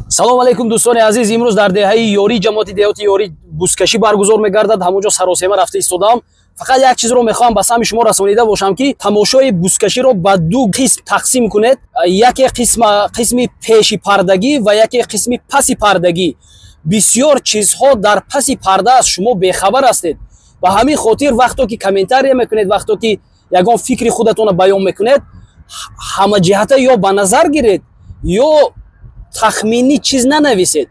салом алейкум дӯстони азиз, имрӯз дар деҳаи ёрии ҷамоати деҳоти ёрӣ бузкашӣ баргузор мегардад. ҳамонҷо саросема рафта истодам. фақат як чизро мехоҳам ба сами шумо расонида бошам ки тамошои бузкаширо ба ду қисм тақсим кунед. яке қисми пеши пардагӣ ва яке қисми паси пардагӣ. бисёр чизҳо дар паси парда аст, шумо бехабар ҳастед. ба ҳамин хотир вақто ки комментария мекунед, вақто ки ягон фикри худатонро баён мекунед, ҳама ҷиҳата ё ба назар гиред ё тахмини чиз нанависед.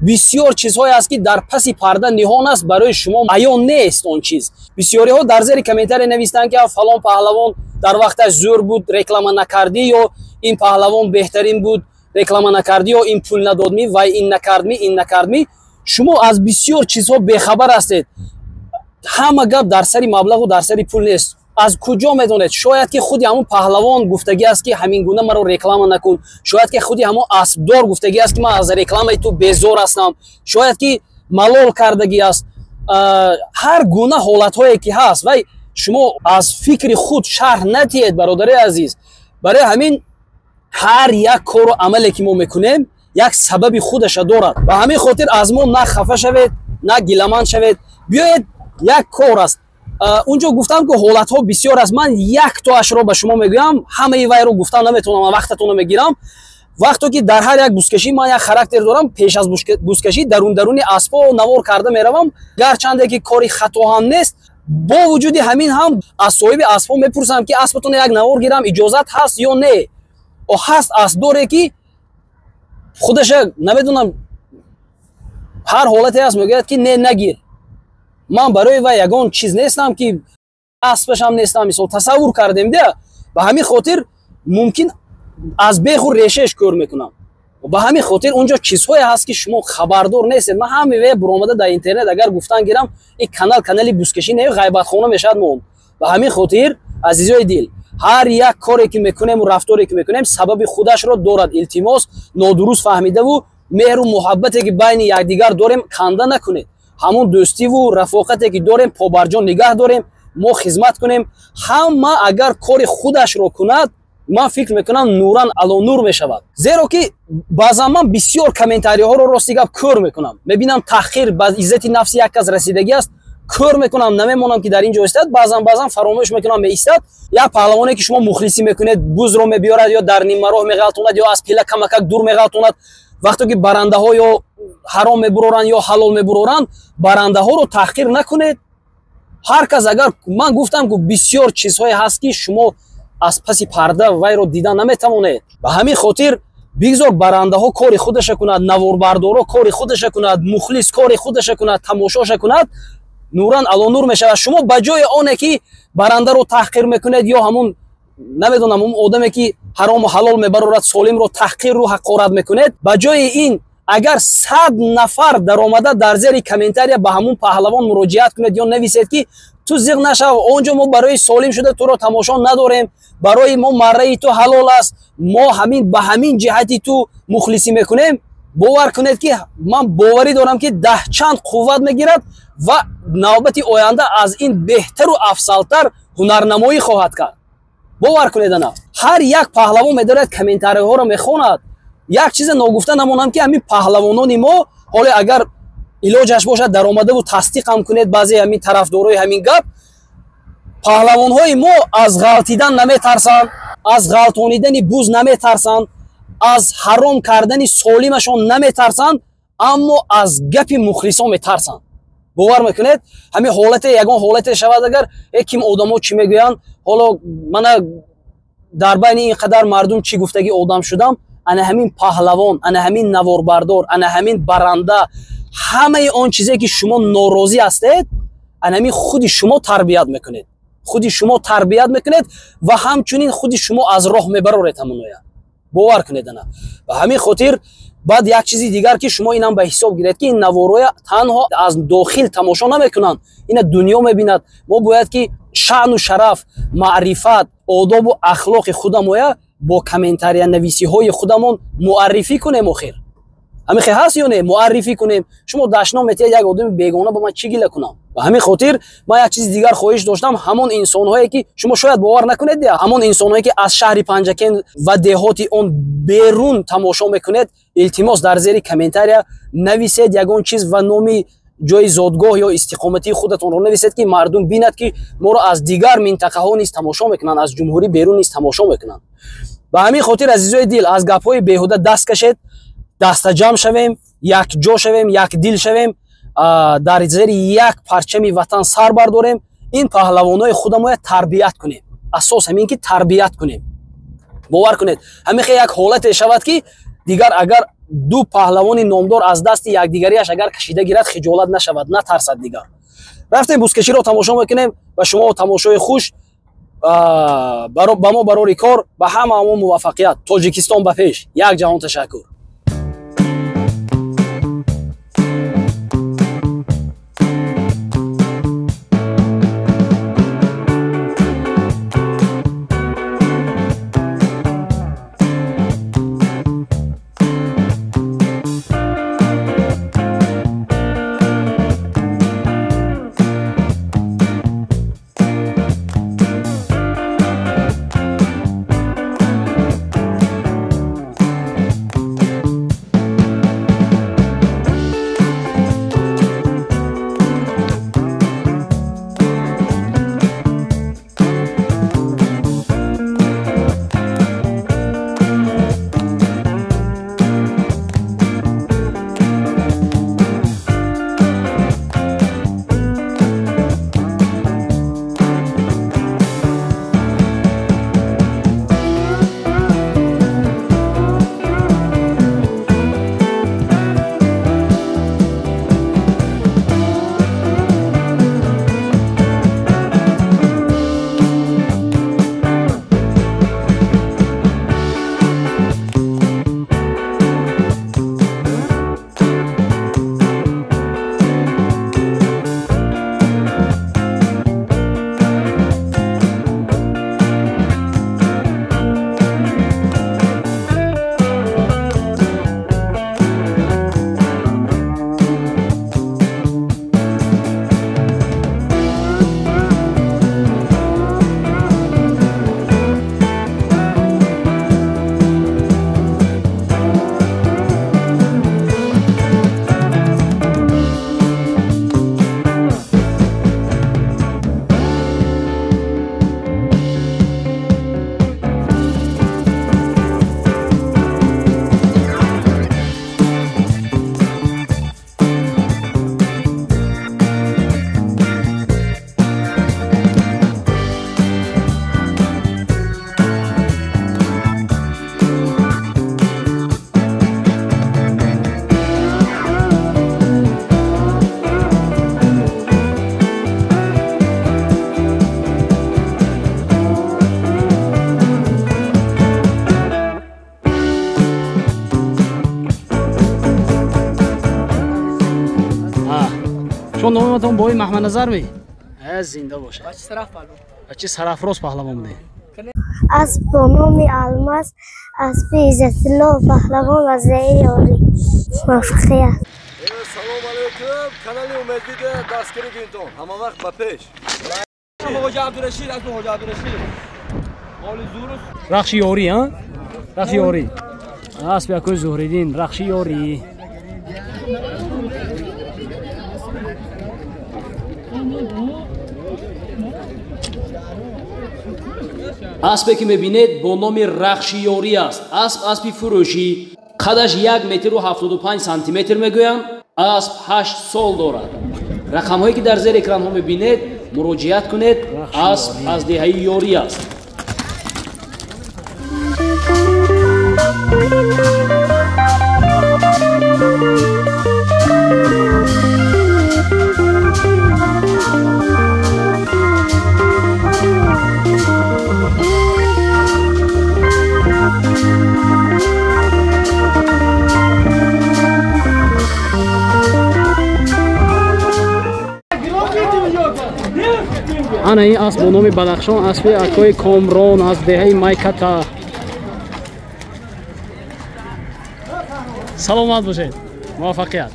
бисёр чизҳое аст ки дар паси парда ниҳон аст, барои шумо аён нест он чиз. бисёриҳо дар зери комментария навистанд ки фалон паҳлавон дар вақташ зӯр буд, реклама накардӣ, ё ин паҳлавон беҳтарин буд, реклама накардӣ, ё ин пул надодмӣ, вай ин накардмӣ. шумо аз бисёр чизҳо бехабар ҳастед. ҳама гап дар сари маблағу дар сари пул нест. аз куҷо медонед? Шояд ки худи ҳамон паҳлавон гуфтагӣ аст ки ҳамин гуна маро реклама накун. Шояд ки худи ҳамон аспдор гуфтагӣ аст ки ман аз рекламаи ту безор ҳастам. Шояд ки малол кардагӣ аст. ҳар гуна ҳолатҳое ки ҳаст, вай шумо аз фикри худ шарҳ натиҳед, бародари азиз. Барои ҳамин ҳар як кору амале ки мо мекунем як сабаби худаша дорад. Ба ҳамин хотир аз мо на хафа шавед, на гиламанд шавед. Биёед, як кор аст. унҷо гуфтам ки ҳолатҳо бисёр аст. ман яктоашро ба шумо мегӯям, ҳамаи вайро гуфтан наметавонам, вақтатонро мегирам. вақто ки дар ҳар як бузкашӣ ман як характер дорам. пеш аз бузкашӣ даруни аспо навор карда меравам, гарчанде ки кори хато ҳам нест. бо вуҷуди ҳамин ҳам аз соҳиби аспо мепурсам ки аспатон як навор гирам, иҷозат ҳаст ё не. ҳаст аспдоре ки худаша намедонам, ҳар ҳолате ҳаст мегӯяд ки не нагир. ман барои вай ягон чиз нестам ки аспашам нестам. мисол тасаввур кардем де. ба ҳамин хотир мумкин аз беху решеш кор мекунам. ба ҳамин хотир унҷо чизҳое ҳаст ки шумо хабардор нестед. ман ҳамиве буромада дар интернет агар гуфтан гирам, ин канали бузкашӣ не ғайбатхона мешавад мон. ба ҳамин хотир азизои дил, ҳар як коре ки мекунему, рафторе ки мекунем сабаби худашро дорад. илтимос нодуруст фаҳмидаву меҳру муҳаббате ки байни якдигар дорем канда накунед. ҳамон дӯстиву рафоқате ки дорем побарҷон нигаҳ дорем, мо хизмат кунем. ҳама агар кори худашро кунад, ман фикр мекунам нуран ало нур мешавад. зеро ки баъзан ман бисёр комментариҳоро рости гап кӯр мекунам. мебинам таҳқир ба иззати нафси як кас расидагӣ аст, кӯр мекунам, намемонам ки дар ин ҷо истад. баъзан фаромӯш мекунам меистад. як паҳлавоне ки шумо мухлисӣ мекунед, бузро мебиёрад ё дар нимароҳ меғалтонад ё аз пила камакак дур меғалтонад. вақто ки барандаҳо ё ҳаром мебуроранд ё ҳалол мебуроранд, барандаҳоро таҳқир накунед. ҳар кас агар ман гуфтам ки бисёр чизҳое ҳаст ки шумо аз паси парда вайро дидан наметавонед. ба ҳамин хотир бигзор барандаҳо кори худаша кунад, наворбардоро кори худаша кунад, мухлис кори худаша кунад, тамошоша кунад, нуран ало нур мешавад. шумо ба ҷои оне ки барандаро таҳқир мекунед ё ҳамун намедонам он одаме ки ҳарому ҳалол мебарорад солимро таҳқиру ҳақорат мекунед, ба ҷои ин агар 100 нафар даромада дар зери комментария ба ҳамун паҳлавон муроҷиат кунед ё нависед ки ту зиқ нашав, онҷо мо барои солим шуда туро тамошо надорем, барои мо марраи ту ҳалол аст, мо ба ҳамин ҷиҳати ту мухлисӣ мекунем, бовар кунед ки ман боварӣ дорам ки 10 чанд қувват мегирад ва навбати оянда аз ин беҳтару афзалтар ҳунарнамоӣ хоҳад кард. бовар кунед ана. ҳар як паҳлавон медорад комментариҳоро мехонад. як чизе ногуфта намонам ки ҳамин паҳлавонони мо, ҳоле агар илоҷаш бошад даромадаву тасдиқам кунед баъзе ҳамин тарафдорои ҳамин гап, паҳлавонҳои мо аз ғалтидан наметарсанд, аз ғалтонидани буз наметарсанд, аз ҳаром кардани солимашон наметарсанд, аммо аз гапи мухлисон метарсанд. бовар мекунед? ҳамин ҳолате ягон ҳолате шавад агар ким одамо чӣ мегӯянд, ҳоло мана дар байни ин қадар мардум чӣ гуфтаги одам шудам, ана ҳамин паҳлавон, ана ҳамин наворбардор, ана ҳамин баранда, ҳамаи он чизе ки шумо норозӣ ҳастед, ана ҳамин худи шумо тарбият мекунед. худи шумо тарбият мекунед ва ҳамчунин худи шумо аз роҳ мебароред ҳамоноя. бовар кунед ана. ба ҳамин хотир баъд як чизи дигар ки шумо инам ба ҳисоб гиред ки ин навороя танҳо аз дохил тамошо намекунанд, ина дунё мебинад. мо бояд ки шаъну шараф, маърифат, одобу ахлоқи худамоя бо комментария нависиҳои худамон муаррифӣ кунем. охир ҳамин хе ҳаст ё не? муаррифӣ кунем. шумо дашно метиҳед як одами бегона ба ман чӣ гила кунам? ба ҳамин хотир ман як чизи дигар хоҳиш доштам. ҳамон инсонҳое ки шумо шояд бовар накунед, ҳамон инсонҳое ки аз шаҳри Панҷакен ва деҳоти он берун тамошо мекунед, илтимос дар зери комментария нависед ягон чиз ва номи ҷои зодгоҳ ё истиқоматии худатонро нависед ки мардум бинад ки моро аз дигар минтақаҳо низ тамошо мекунанд, аз ҷумҳурӣ берун низ тамошо мекунанд. ба ҳамин хотир азизои дил аз гапҳои беҳуда даст кашед, дастаҷамъ шавем, якҷо шавем, якдил шавем, дар зери як парчами ватан сар бардорем. ин паҳлавонои худамояд тарбият кунем. асос ҳамин ки тарбият кунем. бовар кунед ҳамихе як ҳолате шавад ки дигар агар ду паҳлавони номдор аз дасти якдигарияш агар кашида гирад хиҷолат нашавад, натарсад дигар. рафтем бузкаширо тамошо мекунем ва шумо тамошои хуш. ба мо барори кор, ба ҳамаамон муваффақият. Тоҷикистон ба пеш. Як ҷаҳон ташаккур. شون نامتون بای محمد نظر می از زنده باشه. چه طرف راست پهلوان بوده؟ از بانومی الماس از عزت الله پهلوان از یاری موفقیت. سلام علیکم. کانال امیدوید دستگیری گینتون همه وقت با پیش. حاج عبدالرشید از حاج عبدالرشید. مالی زورس. رخشی یاری ها؟ رخشی یاری. اسب یکوی زهریدین رخشی یاری. اسبی که میبینید با نام رخشیاری است. اسبی فروشی قدش 1.75 سانتی متر میگویند. اسب 8 سال دارد. رقم هایی که در زیر اکران ها میبینید مراجعت کنید. اسب از دهه یاری است. این اسب با نام بدخشان اسب اکای کامران از دهه مایکتا. سلامت باشید. موفقیت.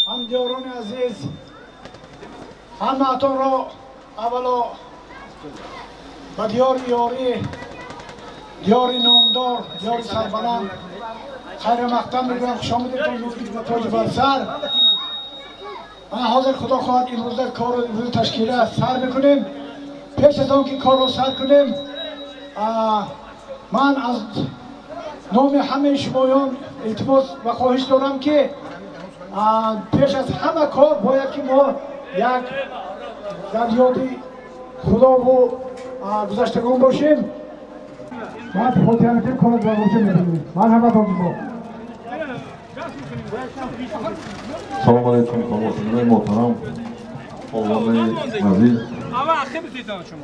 همجاران عزیز همه‌تون را اولا با دیار یاری دیاری نامدار دیاری سربلند خیر مقدم میگویم خوش آمدید تا نوزید و تاج بر سر من حاضر خدا خواهد امروز کار رو امروز تشکیل سر بکنیم پیش از آن که کار رو سر کنیم من از نام همه شمایان التماس و خواهش دارم که پیش از همه کار باید که ما یک در یاد خدا و گذشتگان باشیم من فاتحه کنید و روشه می‌بینیم من همه تاجیبا سلام علیکم تماشاگران محترم آقایان عزیز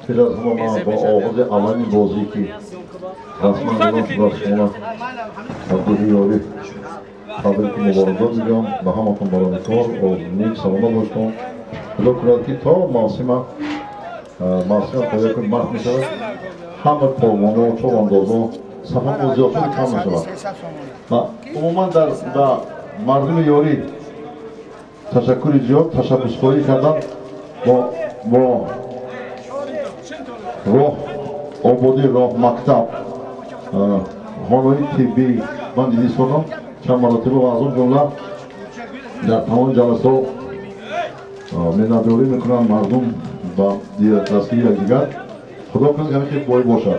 پیش از همه من با آغاز اولین بازی که رسما ایران شده از شما عبدالله یاری تبریک مبارزات میگم به همتون برای کار و نیک سلامت باشتم خدا کند که تا موسم پیدا کنید محو میشود همه پالوان‌ها و چوباندازها صفحه بازیاشون کم میشود و عموما در مردم یاری تشکر زیاد تشبس‌خواهی کردن با راه آبادی راه مکتب خانه‌های طبی من دیدی سودم چند مرتبه و از اون جمله در تمام جلسات منتداری میکنن مردم با دستگیری یکدیگر خدا کنه که همیشه بای باشد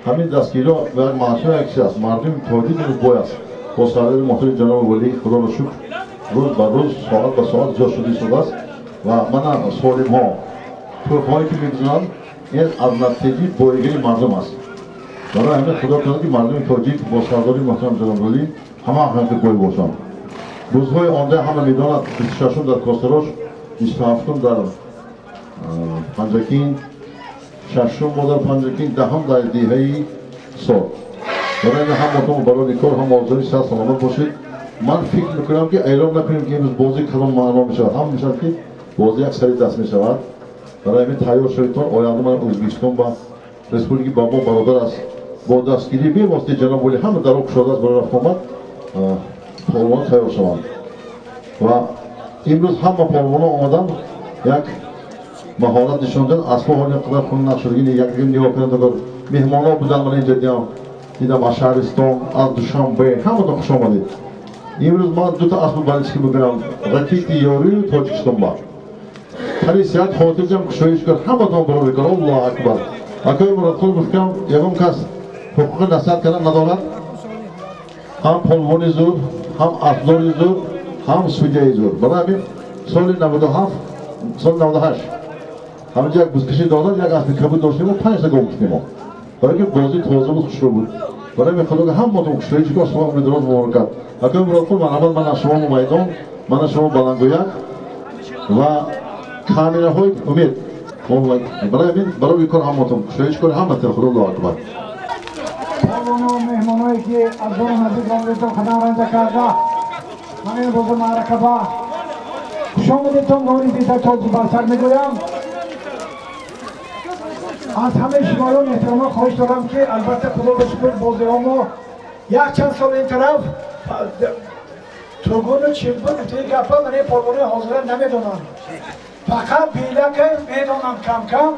همین دستگیری ها و معاشر یکسی است مردم تاجیک روز بای است با سرده محترم جناب ولی خدا را شکر روز به روز ساعت به ساعت جا شده است و من سالم ها توفایی که میگذارم این از نتیجه بایگری مردم است برای همین خدا کنه که مردم تاجیک با سرداری محترم جناب ولی همه همه بای باشند روزهای آنده همه میداند 26 در کاستراش 27 در پنجکین ششم در پنجکین دهم در دیهه سال برای این همتون برای کار هم آزادی صحت سلامت باشید من فکر میکنم که اعلام نکنیم که امروز بازی کدام معنا میشود هم میشود که بازی یک سری دست میشود برای همین تیار شدیدتان آینده من ازبکستان و رسپولیکی با ما برادر است با دستگیری به واسطه جناب ولی همه در آب شده است برای رفت آمد پالوان تیار شوند و امروز همه پالوان ها آمدن یک مهارت نشان دادن اصلا حال اینقدر خون نشدگی یک دیگه نگاه کنند اگر مهمان ها بودن من اینجا دیدم از شهرستان از دوشنبه همه تا خوش آمدید امروز من دو تا اسب بالستیکی میگیرم رکیت یاری و تاجیکستان با خیلی سیاحت خاطر جمع کشایش کرد همه تا برای کار الله اکبر اکای مراد خود بفکرم یکم کس حقوق نصیحت کردن ندارد هم پلوانی زور هم افزاری زور هم سویدهی زور برای همین سال 97 سال 98 همینجا یک بزکشی دادن یک اسب کبود داشتیم و 5 تا گم کشیدیم برای که بازی تازه بود خوشرو بود برای همین خدا که هم تو کشتایی چیکار شما امیدوارم مبارکت اکای مراد خود من اول من از شما میدان من از شما بلنگویک و کامیره های امید برای همین برای کار هم تو کشتایی چیکار هم تر خدا الله اکبر پالوان و مهمان هایی که از دور نزدیک آمدیدتان خدم رنجه کرده من این روز معرکه با خوش آمدیدتان نوری دیده تاج بر سر میگویم از همه شمایان احترام خواهش دارم که البته خدا به شکر بازی ها ما یک چند سال این طرف ترگون و چلبون توی گفه من این پالوانی حاضره نمیدونم فقط بیلک میدونم کم کم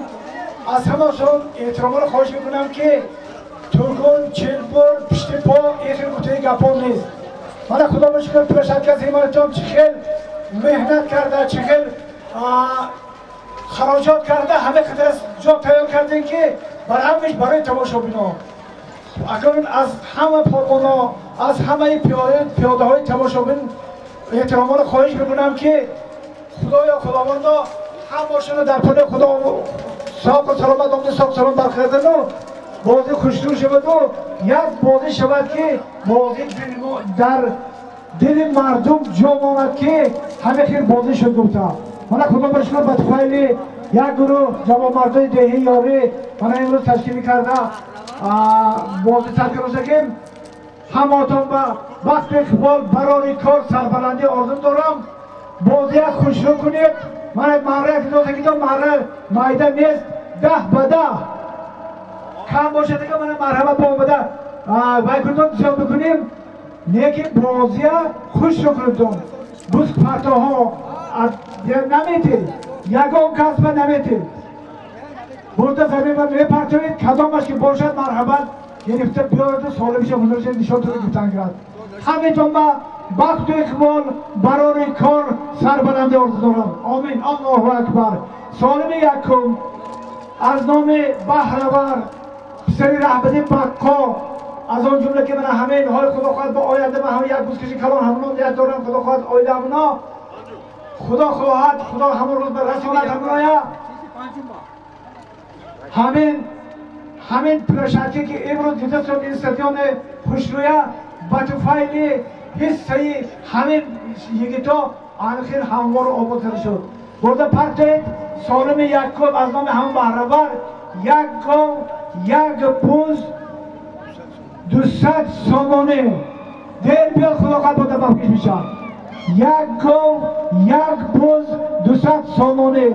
از همه شان احترام رو خواهش میکنم که ترگون چلبون پشت پا ایخیر توی گفه نیست من خدا به شکر پرشد که از ایمانتان چه خیل مهنت کرده چه خیل خراجات کرده همه قدر جا تیار کردین که برای تماشا بینا اکنون از همه پالوانا از همه پیاده های تماشا بین احترام رو خواهش میکنم که خدایا خداوندا هماشون در پناه خدا ساق و سلامت آمده ساق سلام برخیردن و بازی خوشتور شود و یک بازی شود که بازی در دل مردم جا ماند که همه خیر بازی شد گفته من خدا برشکر به تفایل یک گروه جوان مردای دهی یاری من امروز تشکیل کرده بازی سرکر روزگیم هماتون به وقت اقبال برای کار سربلندی آرزو دارم بازی خوش رو کنید من مهره که دوسته که مهره مایده نیست 10 به 10 کم باشه دیگه من مرحبا با اومده وای کردون زیاد بکنیم نیکی بازی خوش رو کردون بوز پرتاها نمیتید یکم کسب نمیتید برده زمین و میپرتوید کدامش که باشد مرحبا گرفته بیارد سالمیشه بزرگش نشان تو گفتن کرد همه جنبه بخت و اقبال برای کار سربلندی آرزو دارم آمین الله اکبر سالم یکم از نام بهرور پسری رهبری بقا از آن جمله که من همه اینهای خدا خواهد با آینده من همه یک بوزکشی کلان همون دیت دارم خدا خواهد آیده همونا خدا خواهد خدا همون روز به رسالت همونایا همین پرشتی که امروز دیده شد این استادیوم خوشرویه بطفایلی حصه همین یکیتا آخر هموار آباد کرده شد برده پرتید سالم یک کب از نام همون بهرور یک گاو یک بوز 200 سامانه دیر بیاد خدا خواهد باده بفکش میشن یک گاو یک بوز 200 سامانه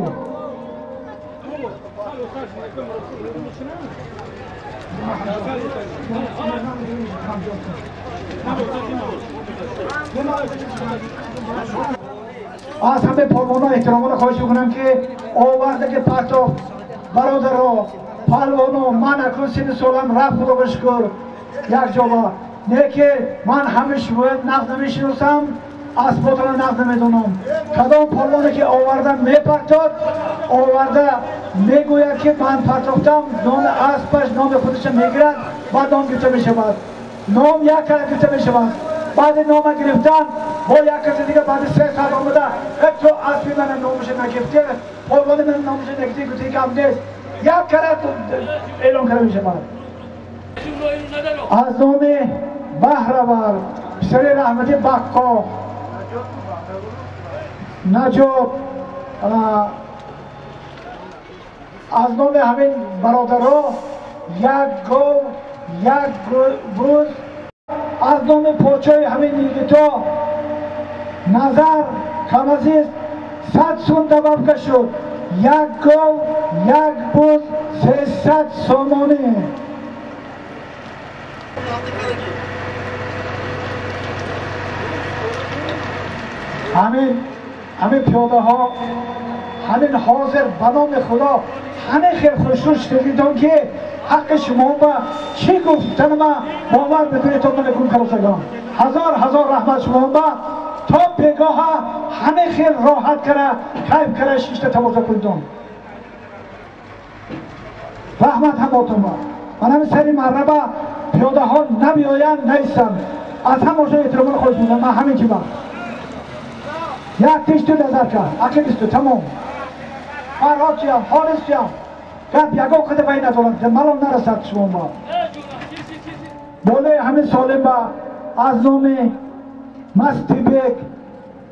از همه پالوانا احترامات خواهش میکنم که آورده که پرتاب برادر را پالوانا من اکنون سن سالم رفت خدا بشکر یک جا نه که من همیش نقد نمیشناسم اسبات را نقد نمیدونم کدام پالوانه که آورده میپرتاد آورده میگوید که من پرتافتم نام اسبش نام خودش میگیرد بعد نام گرفته میشود نام یک کار گرفته میشود بعد نام گرفتن با یک کسی دیگه بعد 3 ساعت آمده تو اسبی من نامش نگرفته پالوان من نامش نگرفته گفته که هم نیست یک کار اعلام کرده میشود از نام بهرور پسر رحمتی بقا نجات از نام همین برادرها یک گاو یک بوز از نام پاچه همین نیگتا نظر کم از است 100 سون دبابکه شد یک گاو یک بوز 300 سامانه همین پیاده ها همین حاضر به نام خدا همه خیر خوشروش شدیدون که حق شما با چی گفتن ما باور بدونیتون من نکون کرسگان هزار رحمت شما با تا بگاه همه خیر راحت کرده کیف کرده شیشت تماشا کنیدون رحمت هم باتون با من همین سری مربع پیاده ها نمیاین نیستم از همه احترام خوش میدم من همین چی با یک تیشتو نظر کرد اکلیستو تمام فرهاد چیم حالس چیم گفت یکو خود باید ندارم ملام نرسد شما با بوله همین سالم با از نام مستی بیگ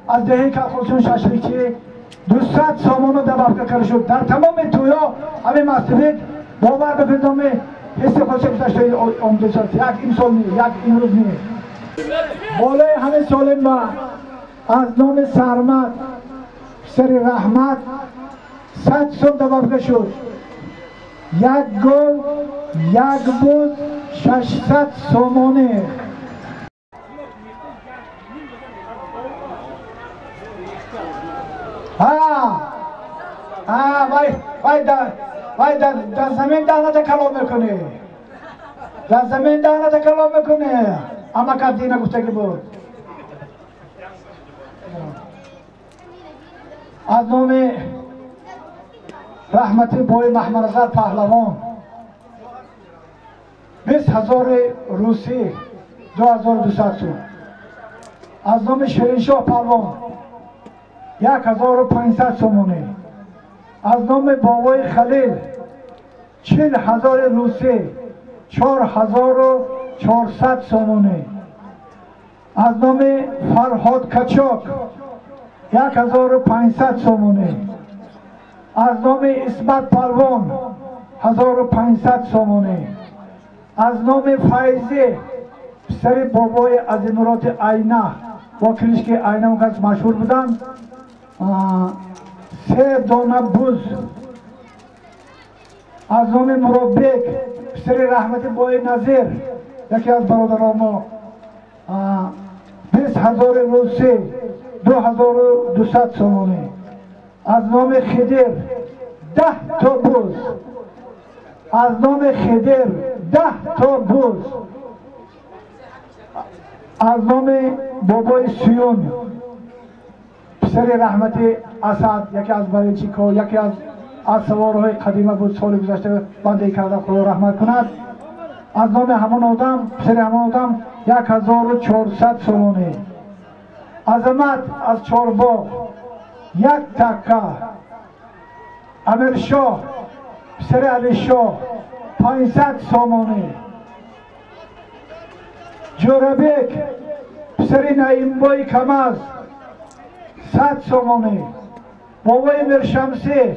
از دهی کلخوشون ششریچی 200 سامانو دبابکه کرده شد در تمام تویا همین مستی بیگ باور بکنم حس خوشه گذاشته آمده شد یک این سال نیه یک این روز نیه بوله همین سالم با از نام سرمد سر رحمت 100 سون دبابکه شد یک گل یک بوز 600 سامانه وای در زمین دهنت کلام میکنه در زمین دهنت کلام میکنه اما کردی نگفته که بود از نام رحمتی بای محمد رضا پهلوان 20,000 روسی 2200 سون از نام شیرینشاه پهلوان 1500 سامانه از نام بابای خلیل 40,000 روسی 4400 سامانه از نام فرهاد کچاک 1500 سامانه از نام اسمت پروان 1500 سامانه از نام فیضی پسر بابای عظیم‌الرات عینه وکیلش که عینه اون کس مشهور بودن 3 دانه بوز از نام مرابک پسر رحمت بای نظیر یکی از برادران ما 20,000 روسی 2200 سامانه از نام خدر 10 تا بوز از نام خدر 10 تا بوز از نام بابای سیون پسر رحمت اسد، یکی از بلوچیکا، یکی از سوارهای قدیمه بود، سال گذشته بنده کرده خدا رحمت کند. از نام همان آدم، پسر همان آدم 1400 سومانی. عظمت از چارباغ 1 تکه. امیر شاه پسر علی شاه 500 سومانی. جوربک پسر نعیم بای کمز 100 سومانی. بابای مرشمسی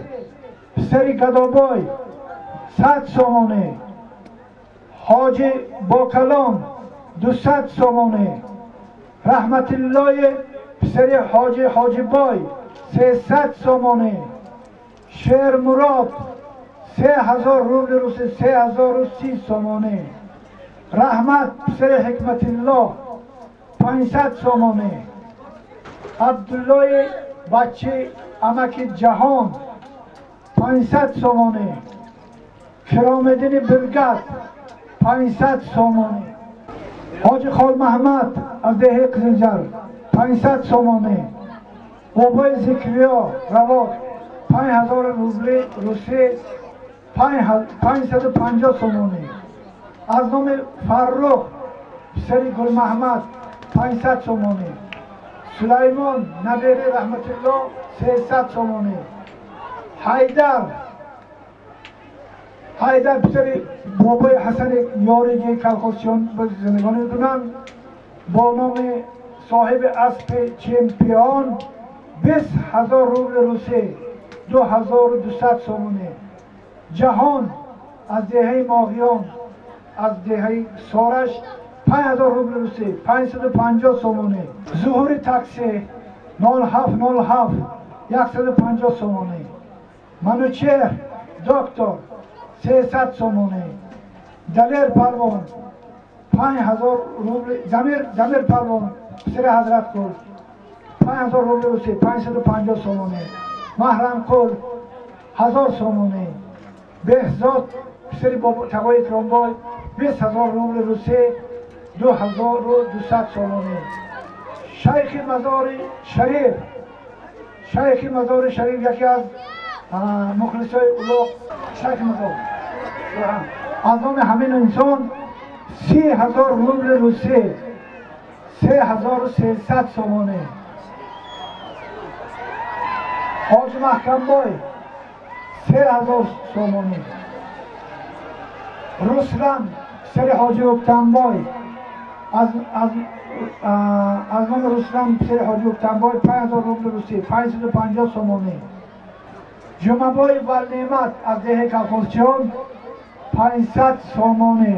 پسر گدابای 100 سومانی. حاجی باکلان 200 سومانی. رحمت الله پسر حاجی بای 300 سومانی. شیر مراد 3000 روبل روسی 3030 سومانی. رحمت پسر حکمت الله 500 سومانی. عبدالله بچه امک جهان 500 سومانی. کرامدین برگت 500 سومانی. حاج خال محمد از ده قزنجر 500 سومانی. بابای ذکریا رواق 5000 روبل روسی 550 سومانی. از نام فرخ پسر گل محمد 500 سومانی. سلیمان نبیر رحمت الله 300 سومانی. حیدر پسر بابای حسن یاریگی کلخوسیان به زندگانی دونن با نام صاحب اسب چمپیون 20000 روبل روسی 2200 سومانی. جهان از دهه ماهیان از دهه سارش 5000 روبل روسی 550 سومانی. ظهور تاکسی 0707 150 سومانی. منوچهر دکتر 300 سومانی. دلیر پروان 5000 روبل. دمیر پروان پسر حضرت کل 5000 روبل روسی 550 سومانی. محرم کل 1000 سومانی. بهزاد پسر بابا تقای کرامبای 20000 روبل روسی 2200 سومانی. شیخ مزار شریف یکی از مخلصای اولاق شیخ مزار از نام همین انسان 30,000 روبل روسی 3300 سومانی. حاج محکم بای 3000 سومانی. رسلم سر حاج اکتنبای از نام رسلم سر حاج اکتنبای 5000 روبل روسی 550 سومانی. جمعبای ولنعمت از ده کلخوسچیان 500 سومانی.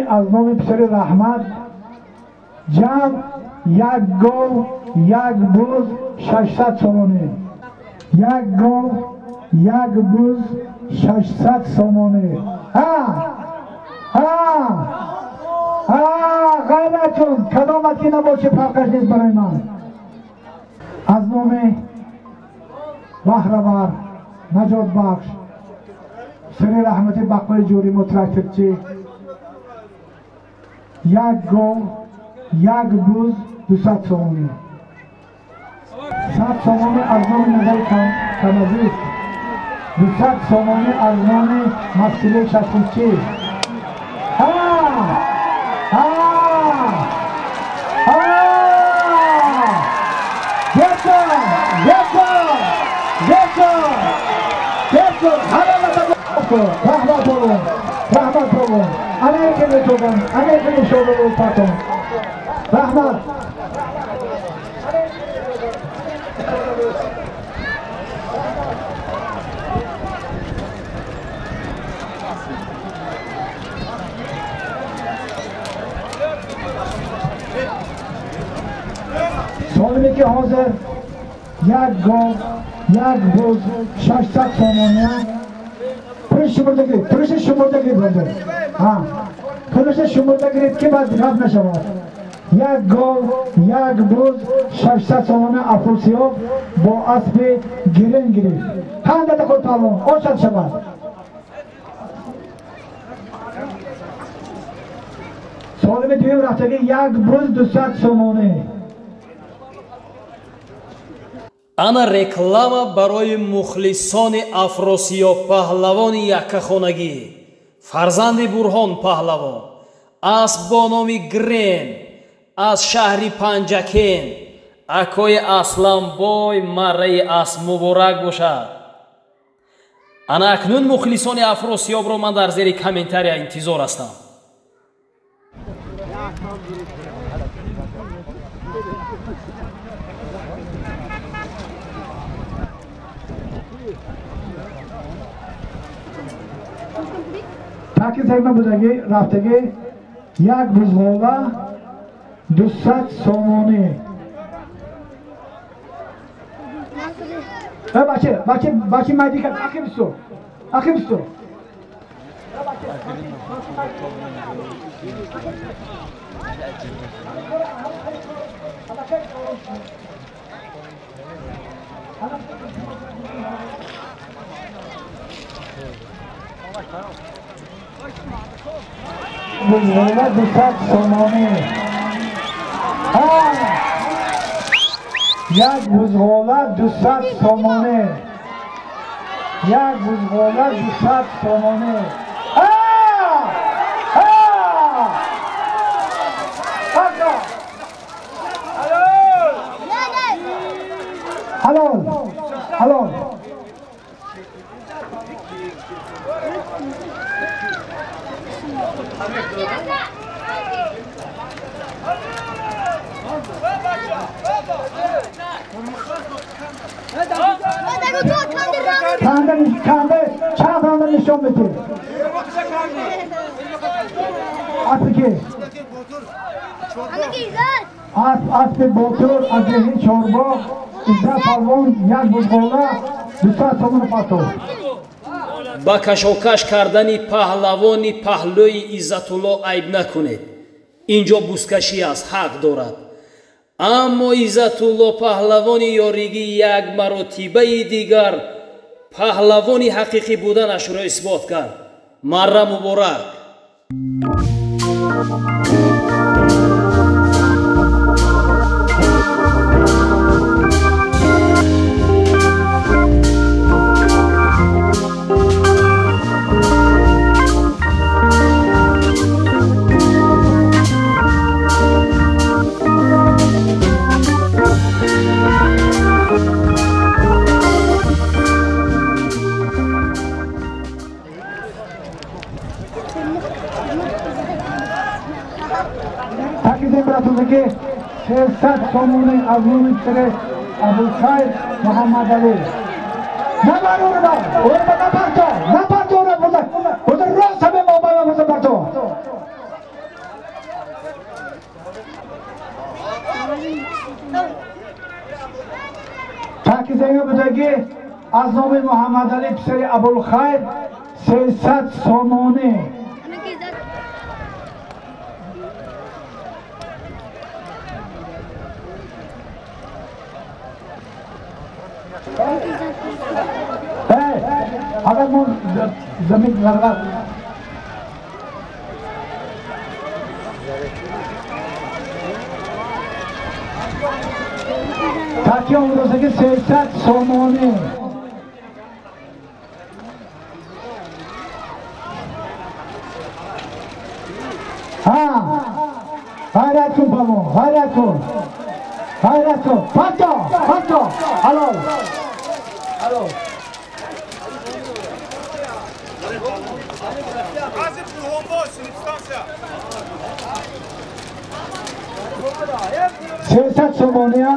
از نام پسر رحمت جمع 1 گاو 1 بوز 600 سومانی. 1 گاو 1 بوز 600 سومانی. غیرتون کدامتی نباشه فرقش نیست برای من. از نام بهرور نجات بخش سر رحمت بقای جوری مترکتچی 1 گاو 1 بوز 200 سومانی. 100 سومانی از نام نظر کمزی 200 سومانی از نام مسئله شکوچی. رحمت بابا انا که میتونم انا که میشونم رو پاتم رحمت سالمی که حاضر 1 گاو 1 بوز 600 سومانی. پولش شمرده گرید بنده. پولش شمرده گرید که بعد غب نشود. 1 گاو 1 بوز 600 سومانی افروسیاب با اسب گرین گرید. هنده خود پالون آشد شود. سالم دویم رفتگی یک بوز 200 سومونه. ана реклама барои мухлисони афросиёҳ паҳлавони яккахонагӣ фарзанди бурҳон паҳлавон аз бо номи грен аз шаҳри панҷакен акои асланбой марраи ас муборак бошад. ана акнун мухлисони афросиёбро ман дар зери комментария интизор ҳастам. تاکی زیمه بودگی رفتگی یک بزغوله 200 سومونی. بچه مایدی کن اخی بستو بزغوله 200 سومونی. یک بزغوله 200 سومونی. یک بزغوله 200 سومونی. حلال کنده چند رانده نشان بده. اسب که اسب بوتور از ذهن چارباغ عزت پروان یک بزغوله 200 سومون پاتو. ба кашокаш кардани паҳлавони паҳлӯи иззатулло айб накунед. инҷо бузкашӣ аст, ҳақ дорад. аммо иззатулло паҳлавони ёригии як маротибаи дигар паҳлавони ҳақиқӣ буданашро исбот кард. марра муборак. که 600 سومون از روی سر ابوالخیر محمد علی. نبر او را نپرتو او را بودن راست همه مابای ما پرتو. تاکی زنگه بودگی از نام محمد علی پسر ابوالخیر 300 سومونه. اگر ما زمین لرغت تاکی اون روزه که 300 سومونه. غیرت کن بابا، غیرت کن پتا حلال سیاست سومانیه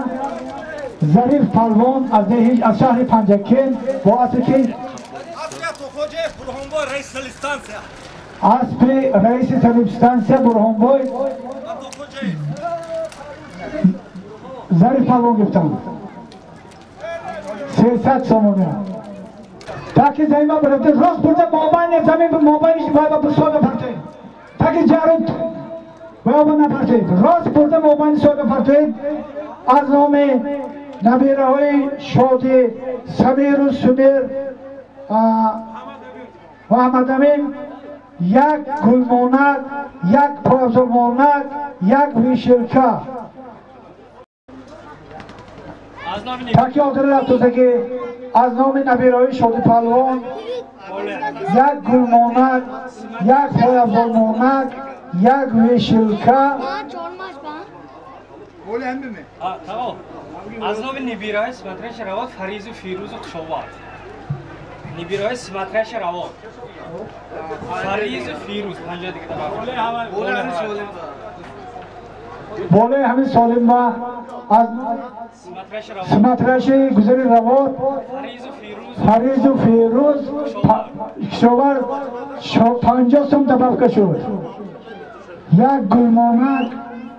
ظریف پلوان از شهر پنجکین با اصل که اسب رئیس سبستانسیا برهانبای ظریف پلوان گفتم 300 سومانیه. تاکی زمین برفته راست برده مابین زمین به مابینش باید بسوی بپرده تاکی جارد باید نپرده راست برده مابین سوی بپرده. از نام نبیره های شادی سمیر و سمیر و محمد امین یک گلمونک، یک پایزمونک، یک ویشلکه. تاکی آدر رفت که از نام نبیرهای شادی پهلوان یک گلمونک، یک پایزمونک، یک ویشلکه. از نام نبیرهای سمترش رواد فریز و فیروز و خوشآوار. نبیرهای سمترش رواد فریز و فیروز 50 دیگه بالای همین سالم با از سمترش گذری رواد فریز و فیروز خوشآوار 50 سوم دبافکه شد. یک گلمونک،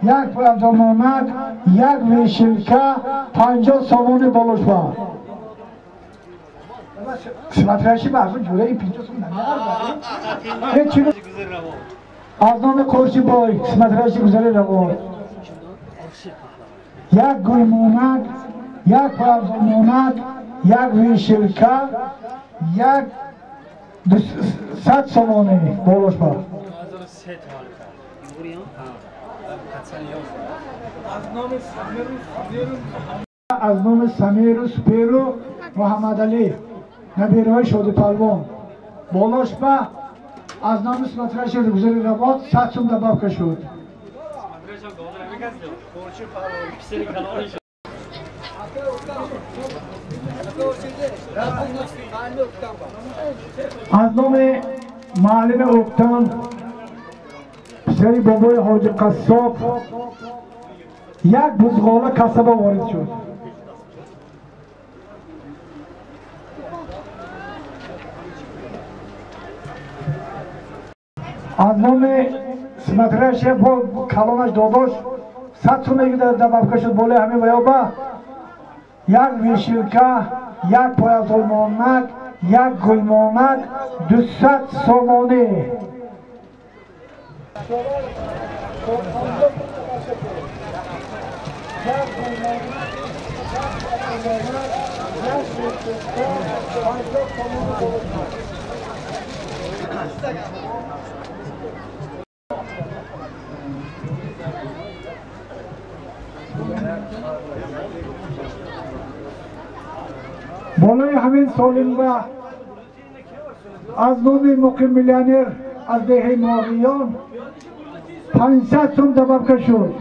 یک پایزمونک، یک ویشلکه 50 سومون بالوش با. سمترشی بازو جوره ای 50 سوم نمیاد. از نام کورچی بای سمترشی گذری رواد. یک گلمونک، یک پایزمونک، یک ویشلکه، یک 100 سومون بالوش با. از نام سمیر و سپیر و محمد علی نبیرهای شادی پهلوان بالاش با از نام سمترش گذری رواد 100 سوم دبافکه شد. از نام معلم اوکتان پسری بابای حاج قصاب یک بزغاله کسبه وارد شد. از نام سمترش با کلانش داداش 100 سوم دبافکه شد. بالای همه ویا با یک ویشلکه، یک پایزمونک، یک گلمونک 200 سومونه. بالای همین سالم با از نام مقیم میلیونر از دهه ماغیان 500 سوم دبافکه شد.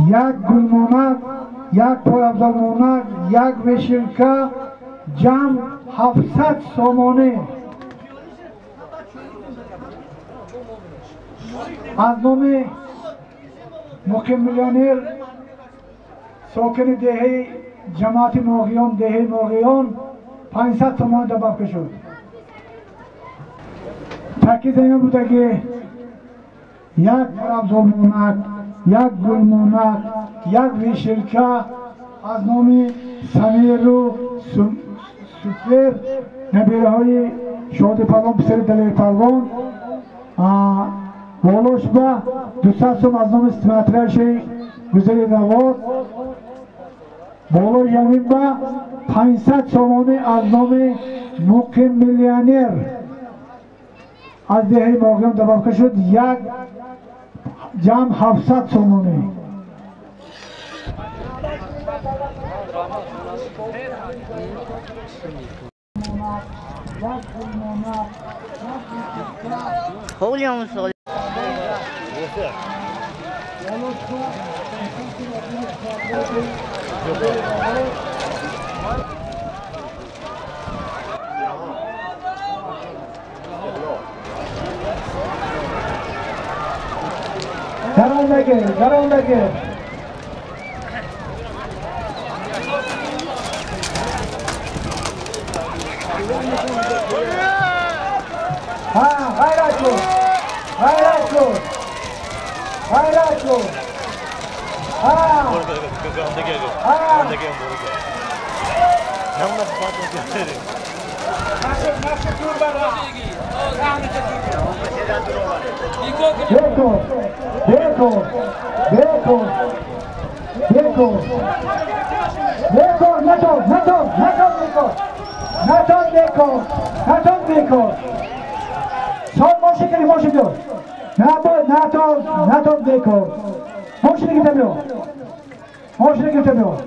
یک گلمونک، یک پایزمونک، یک ویشلکه جمع 700 سومونه. از نام مقیم میلیونر ساکن دهه جماعت ماغیان دهه ماغیان 500 سومون دبافکه شد. تاکید این بوده که یک پایزمونک، یک گلمونک، یک ویشلکه از نام سمیر و سپیر نبیره های شادی پهلوان پسر دلیل پهلوان بالوش با 200 سوم از نام سمترش گذری رواد. بالوش یمین با 500 سومونه از نام مقیم میلیونر از دهه ماغیان دبافکه شد. یک جمع 700 سومونه. درون بگیر غیرت کن نتون نتون بیکار سال ماشین کنی ماشین بیار نتون بیکار ماشین گیته بیار ماشین گیته بیار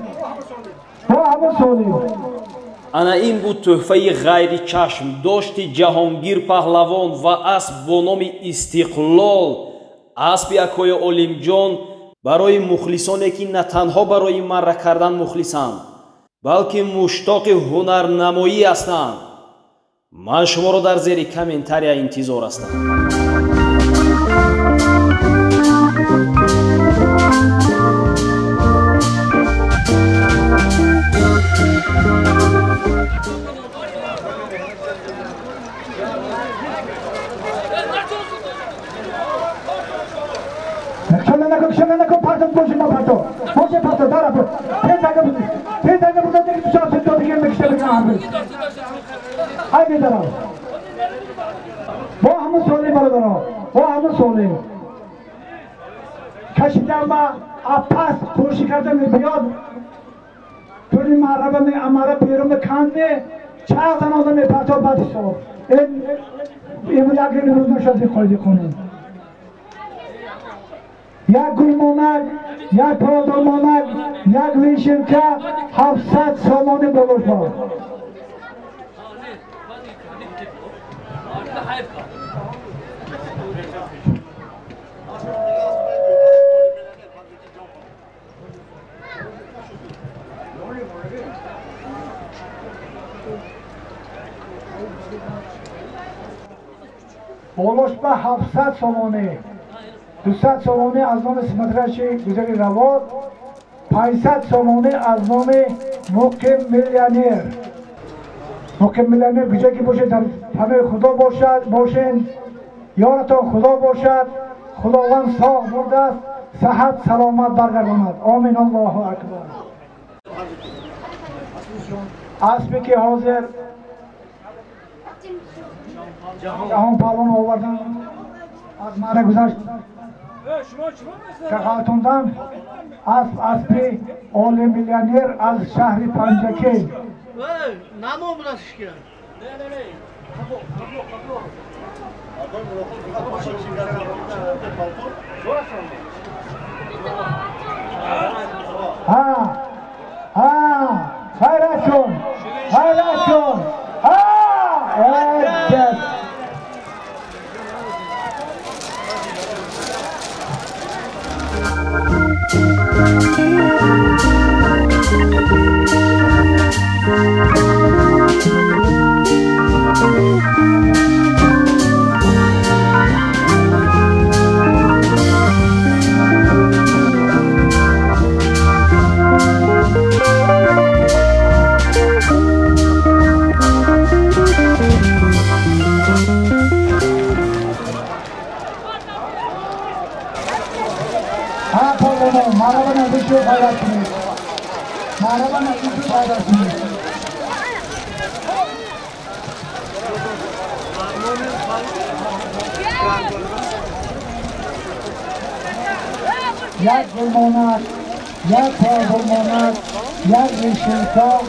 با همون سالی ана ин буд тӯҳфаи ғайри чашм дошти ҷаҳонгир паҳлавон ва асп бо номи истиқлол аспи акои олимҷон барои мухлисоне ки на танҳо барои марра кардан мухлисанд балки муштоқи ҳунарнамоӣ ҳастанд. ман шуморо дар зери комментария интизор ҳастам. Kşanana ko partot boşuma parto. Boşe parto dara bu. Tezage bu da dik dışarı çıktı gelmek istedi abi. Haydi dara. Bu hamı söyle bana dara. Bu hamı söyle. Kaşıdama apas kuruşu kadar mı biyad. Turi maraba mı amara pirum kanne. Çağdan oda mı parto badiso. Bu yakını uzun şahsi koydu konu. یک گلمونک، یک پادامونک، یک ویشنکه 700 سامان بلوش با بلوش با 700 سامانه 200 سامانه از نام سیمترش گذاری رواد 500 سامانه از نام مقیم میلیونر مقیم میلیونر بجای که باشه در پناه خدا باشین یارتان خدا باشد خداوند ساق برده است صحت سلامت برگرداند آمین الله اکبر. اسبی که حاضر جهان پالان آوردن از مره گذشت که خاتوندم اسبی آل میلیونر از شهر پنجکی نامو بلندش کرد خیرت کن یک گلمانک یک پاگلمانک یک ریشنکا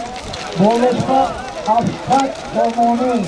بولشتا 700 سامانه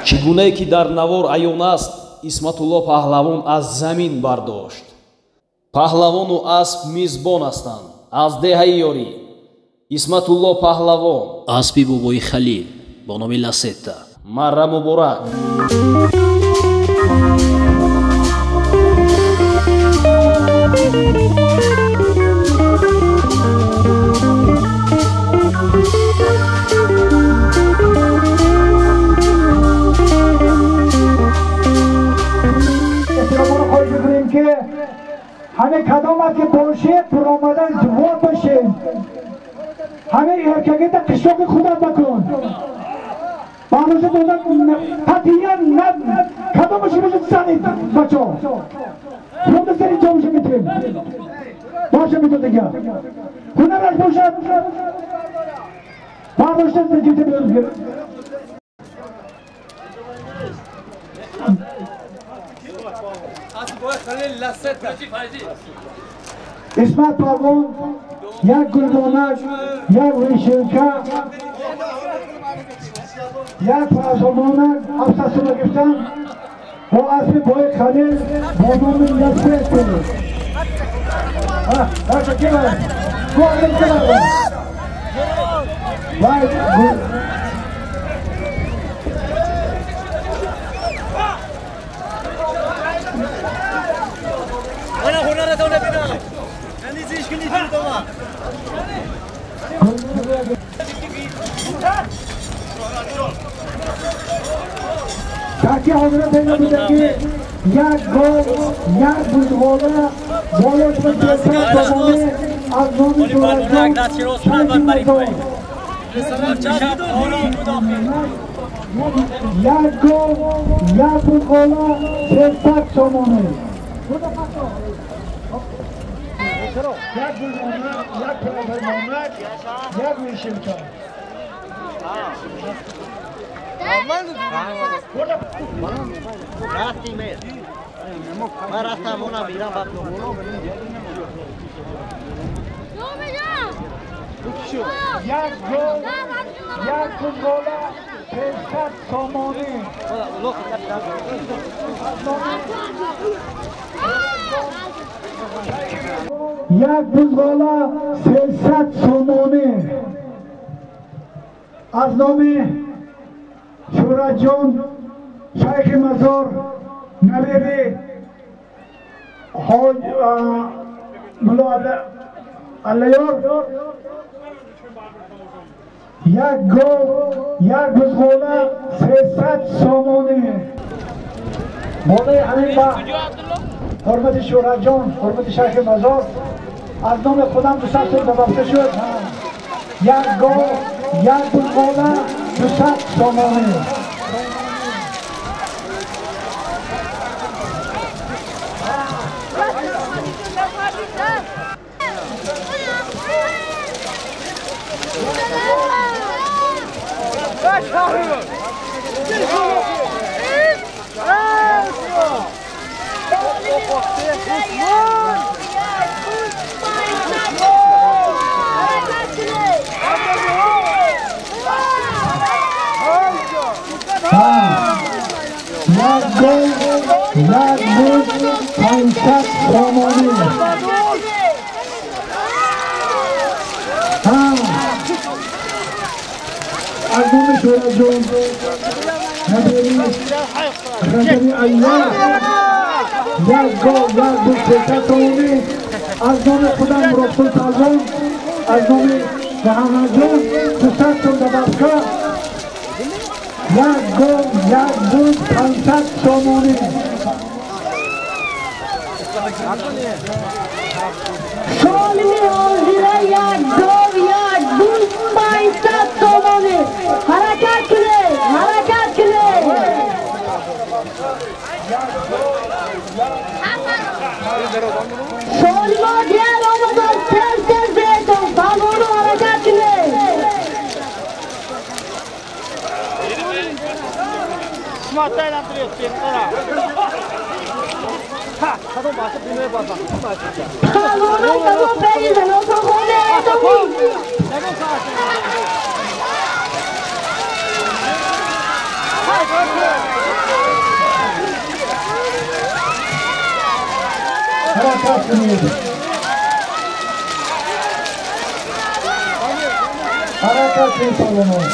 чӣ гунае ки дар навор аён аст исматулло паҳлавон аз замин бардошт پهلوان و اسب میزبان هستند. از دهه یاری اسمت الله پهلوان اسبی بابای خلیل با نام لاستا مره مبارک. همه کدام است که باشه پر آمدن جواب باشه. همه ارکگیت قشاق خودت بکن. باشه دولت پتیان کدام باشه بشه زنید بچه ها. خود سری جا باشه میتونیم. باشه میتون دیگه. خونه برش باشد. باشه سجیده بیارد. اسمت پهلوان یک گلدانک یک ریشلکه یک فرزانانک 700 سومه گفتن با اسب بای خلیل با نام لسه کنید. باشه که باید گو اگل که باید تاکی حضرت اینو بودن که یک گل یک بودواله باید بسیار بابانه از نامی شورجان شایدی مزار یک گل یک بودواله 300 سامانه یک بودواله یک پرابرمانک یک ویشلکه راستی میر من راستم اونا میرم بعد اونا یک گل یک گل 300 سامانه یک گل 300 سامانه از نام شورت جان شیخ مزار نوید حاج ملا علیار یک گل یک بزغاله 300 سامانه بالای همین با حرمت شورت جان حرمت شیخ مزار از نام خودم 200 سال ببخشته شد. یک گل یک بزغاله 200 سامانه یک گل 500 سامانه از نام شورت جان نبیری خزمی ایار یک گل یک گل 300 سامانه از نام خودم رسول پهلوان از نام محمد جان 200 سال دبسکه یک گل 500 سامانه سالمی حاضره یک گل 500 سامانه حرکت کنه حرکت کنه سالما دیگر آمدن تر بیتون پهلوانو حرکت کنه Smart'ta yaptırıyor siyahlara. Ha, kadın başta düğmeye basar. پهلوانو تمام بریزن اتاق خونه اتاقی حرکت کنید. حرکت کنید پهلوانان.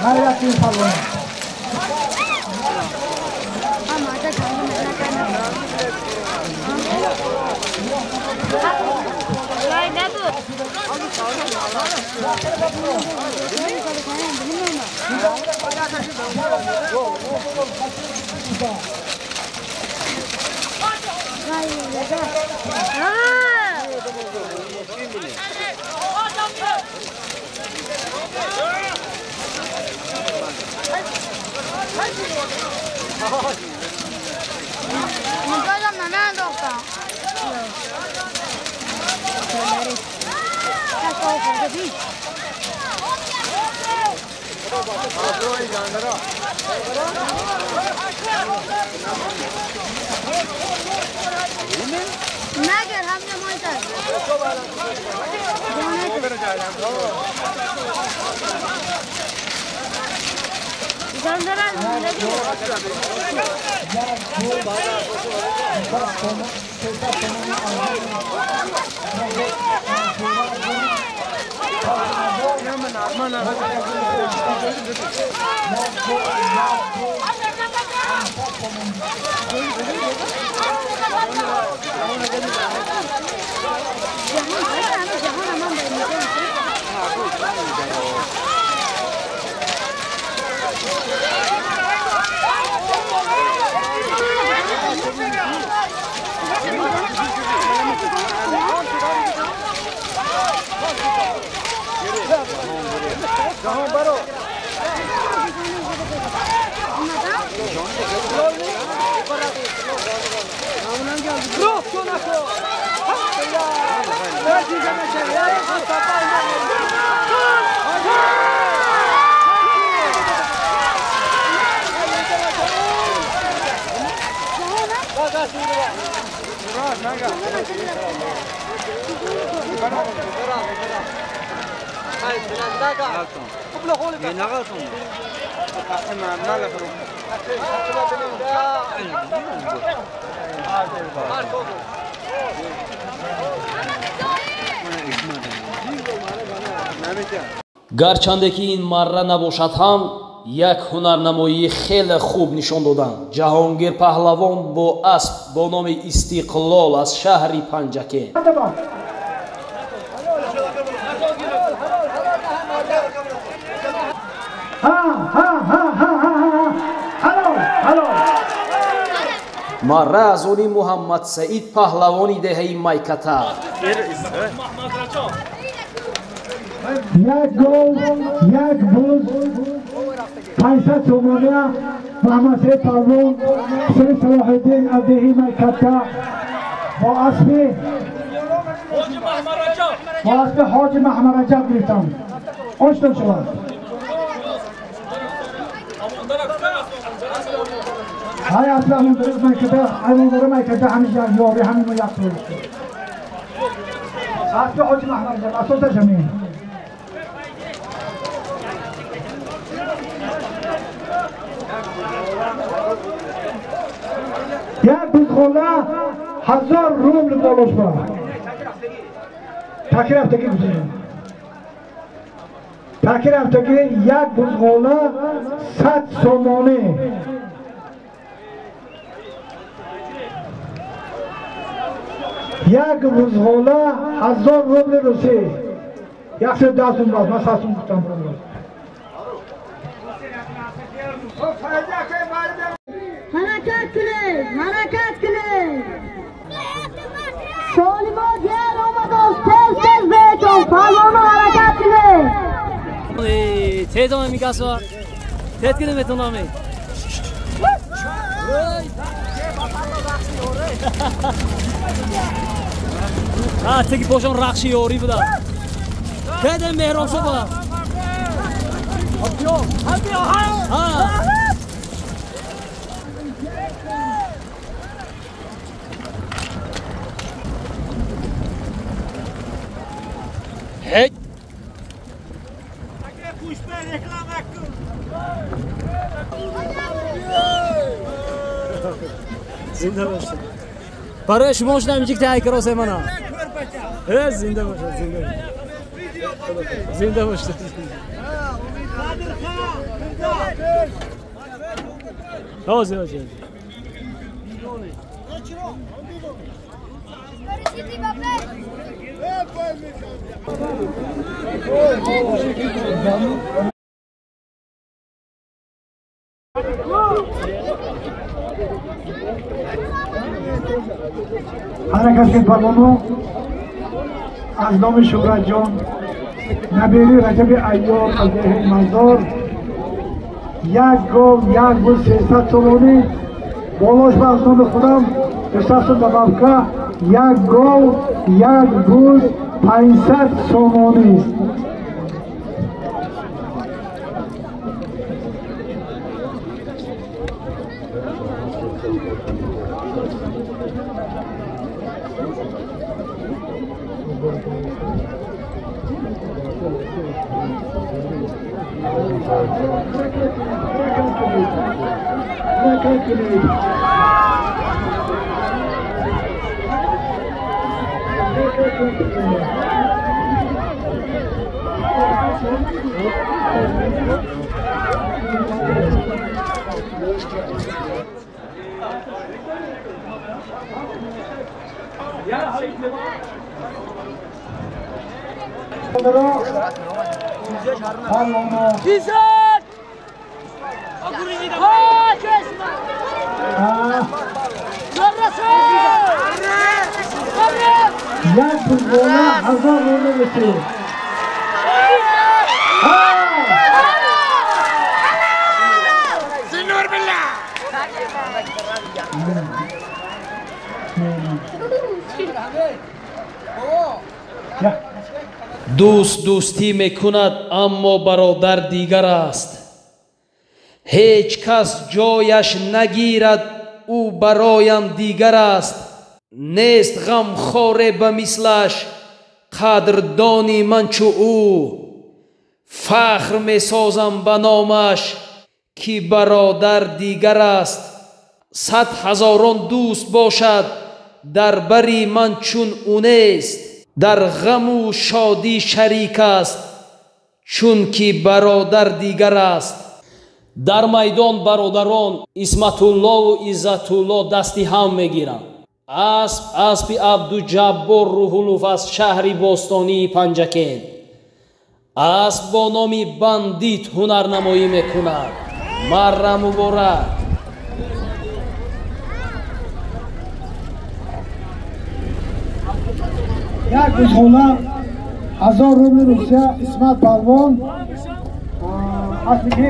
حرکت کنید پهلوانان. نگر هم نمایتر гарчанде ки ин марра набошад ҳам як ҳунарнамоии хеле хуб нишон доданд. ҷаҳонгир паҳлавон бо асп бо номи Истиқлол аз шаҳри Панҷаке. марра аз они Муҳаммад Саид паҳлавони деҳаи Майката. یک گل، یک بوز 500 تومانیه محمد سید پهلوان سید صلاح الدین از دهی میکته با اسب حاج محمد رجب گرفتم. آشتون شود های اصلا همون درست میکته همون داره میکته همیشه یاری همین رو یک طور اسب حاج محمد رجب اساس زمین یک بزخوله 1000 روبل بالاش برد. تاکیر هفتگی بزنیم. تاکیر هفتگی یک بزخوله 100 سومانه. یک بزخوله 1000 روبل روسی. 110 سوم باز. من 100 سوم گفتم برو. حرکت کنید، حرکت کنید. شالیما دیگر آمد از تز بیتون پهلوانا حرکت کنید. تیز آمه میگسوا تیز کنید بتون آمه تکی پاشون رخشی یاری بودن بده مهرام شو بودن هی زنده باشه برای شما شدم اینجا که تایی کراسه منم زنده باشه زنده باشه تازه باشه حرکت کن فرمانو از نام شهرت جان نبیری رجب ایار از ده مزار یک گاو یک بوز 300 تومانی بالاش به از نام خودم بساست ببابکه یک گاو یک بوز 500 تومانی است یک بزرگولا 1000 روله بسید زنور بالله دوست دوستی میکند اما برادر دیگر است هیچ کس جایش نگیرد او برایم دیگر است نیست غم خوره به مثلش قدردانی من چو او فخر می سازم به نامش کی برادر دیگر است 100,000 دوست باشد در بری من چون او نیست در غم و شادی شریک است چون کی برادر دیگر است در میدان برادران اسمت الله و عزت الله دستی هم میگیرند اسب عبدالجبار روح‌الوف از شهر باستانی پنجکین اسب با نام بندیت هنرنمایی میکند مره مبارک یک بزرگولا 1000 روبل روسیه اسمت پروان اسبی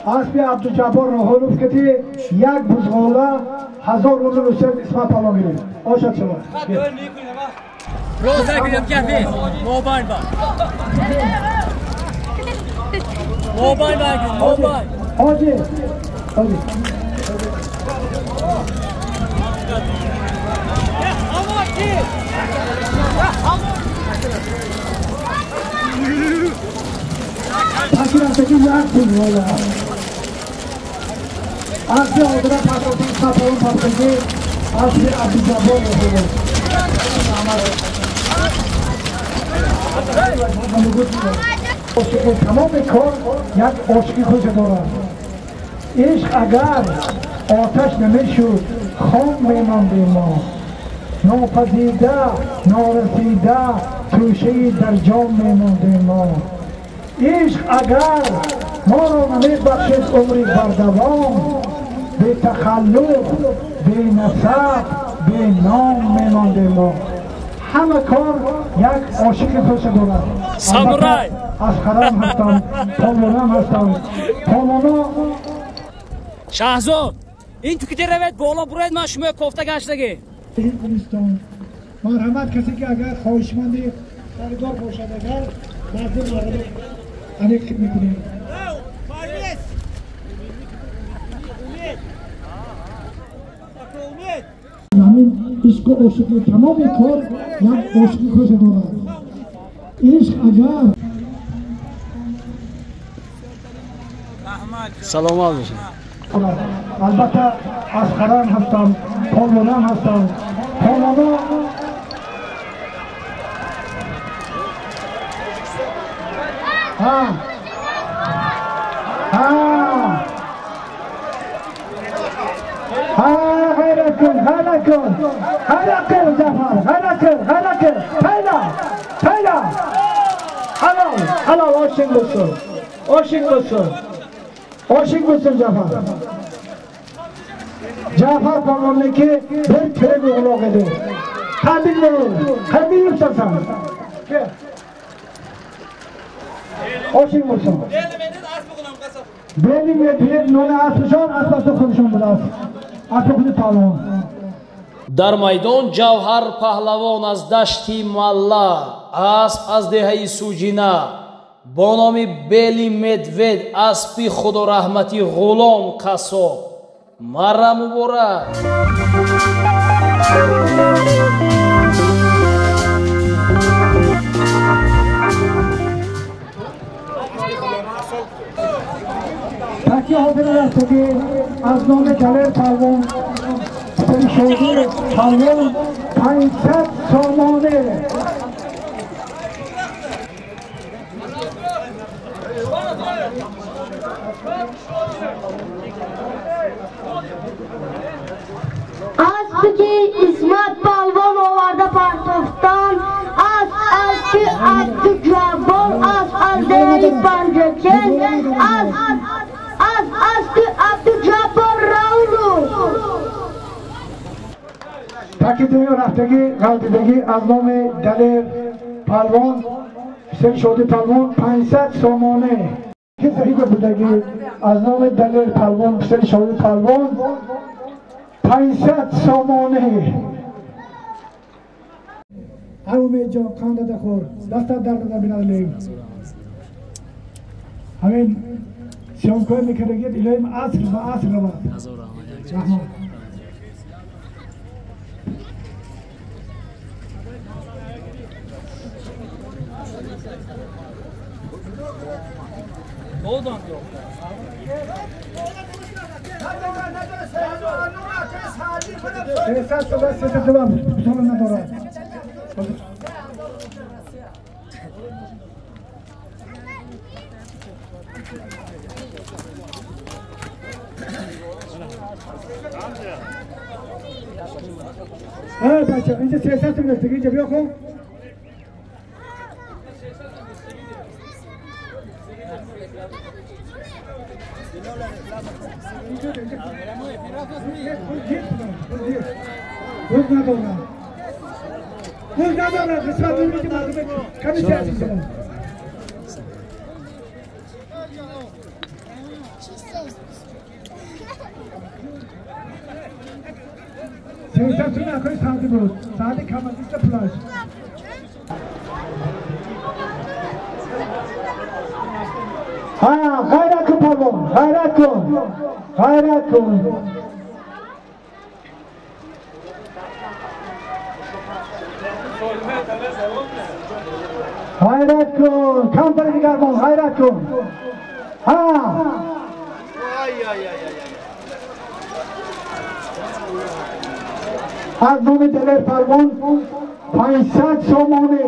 اسبی عبدالجبار روح‌الوف کتی یک بزرگولا 1000 روبل روسیه اسمت پروان گیرید آشد شما روزه کنید کفی موبایل با موبایل با موبایل حاجی پاکیرم تکی یک بزرگولا اسبی آدره پاسوتی اسمت پروان پاسوتی اسبی عبدالجبار روح‌الوف تمام کار یک عاشقی خود دارد عشق اگر آتش نمیشد خام میماندیم ما ناپذیرده نارسیده توشه در جام میماندیم ما عشق اگر ما را نمیبخشید عمری بردوام به تخلف به نسب به نام میماندیم ما همه کار یک عاشق خودش دارد. سامورای اسخرم هستم، پالوانم هستم. پالوانا شاهزاد این تو که روید بالا برید من شما کوفته گشتگی نیستم. مرحمت کسی که اگر خواهشمند خریدار باشد اگر بعضی مردم انیک میکنیم. همین عشق و عاشقی تمام کار یک عاشقی خودش دارد. عشق اگر سلامت باشید. البته اسخرم هستم، پالوانم هستم. پالوانا غیرت کن جعفر، غیرت کن پیدا حلال عاشق بسن جعفر پالوانه که بر تره به اولاغه ده قدیم یفترسن عاشق بسن بیلی میدید نون اسبشان اسب خودشون بوده است اسب خود پالوان. дар майдон ҷавҳар паҳлавон аз дашти малла асп аз деҳаи суҷина бо номи бели медвед аспи худораҳмати ғулом қасоб марра муборак. تاکی حاضر رفتگی از نام دلیر پالوان شدی پالوان 500 سامانه اسبی اسمت پالوان آورده پرتوفتان اسبی عبدالجبار از دهی پنجکن اسبی عبدالجبار راولو تاکی دیگه رفتگی غلطیدگی از نام دلیر پالوان سن شدی پالوان 500 سامانه که صحیح بودگی از نام دلیر پالوان سن شدی پالوان 500 سامانه. همه جا کانده دخور دست درد بینالیم همین سیانکوی میکردگید الهیم عصر و عصر رو رحمت بچه اینجا سیاست رو گفتگی اینجا بیا خون روز ندارم قسمت رو میگه مردم کمی سیاسی کنم سیاست رو نکنی ساعتی بود ساعتی کم از ایست پلاش غیرت کن پالوان غیرت کن غیرت کن کم پر دیگر کن غیرت کن از نام دلیر پالوان 500 سامانه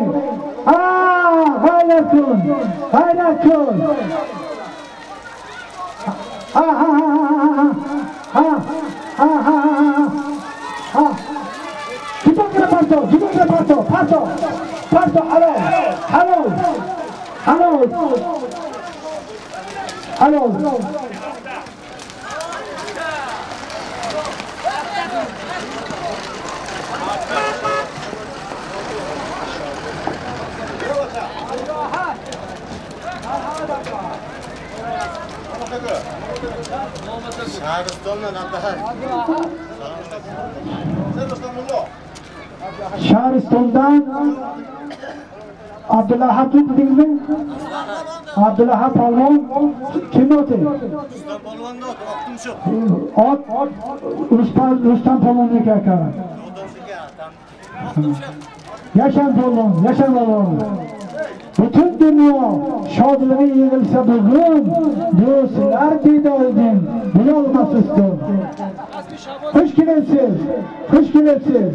غیرت کن paso, hello. Şahristan'dan Abdullah Hatip Dilmin, Abdullah Palvan kim otu? Rustam Palvan'ı kakar. Yaşam Palvan, yaşam Palvan. Bütün dünya şadlığı yığılsa bugün, dostlar didaydın, bunu olmasızdır. Hoş geldiniz, hoş geldiniz.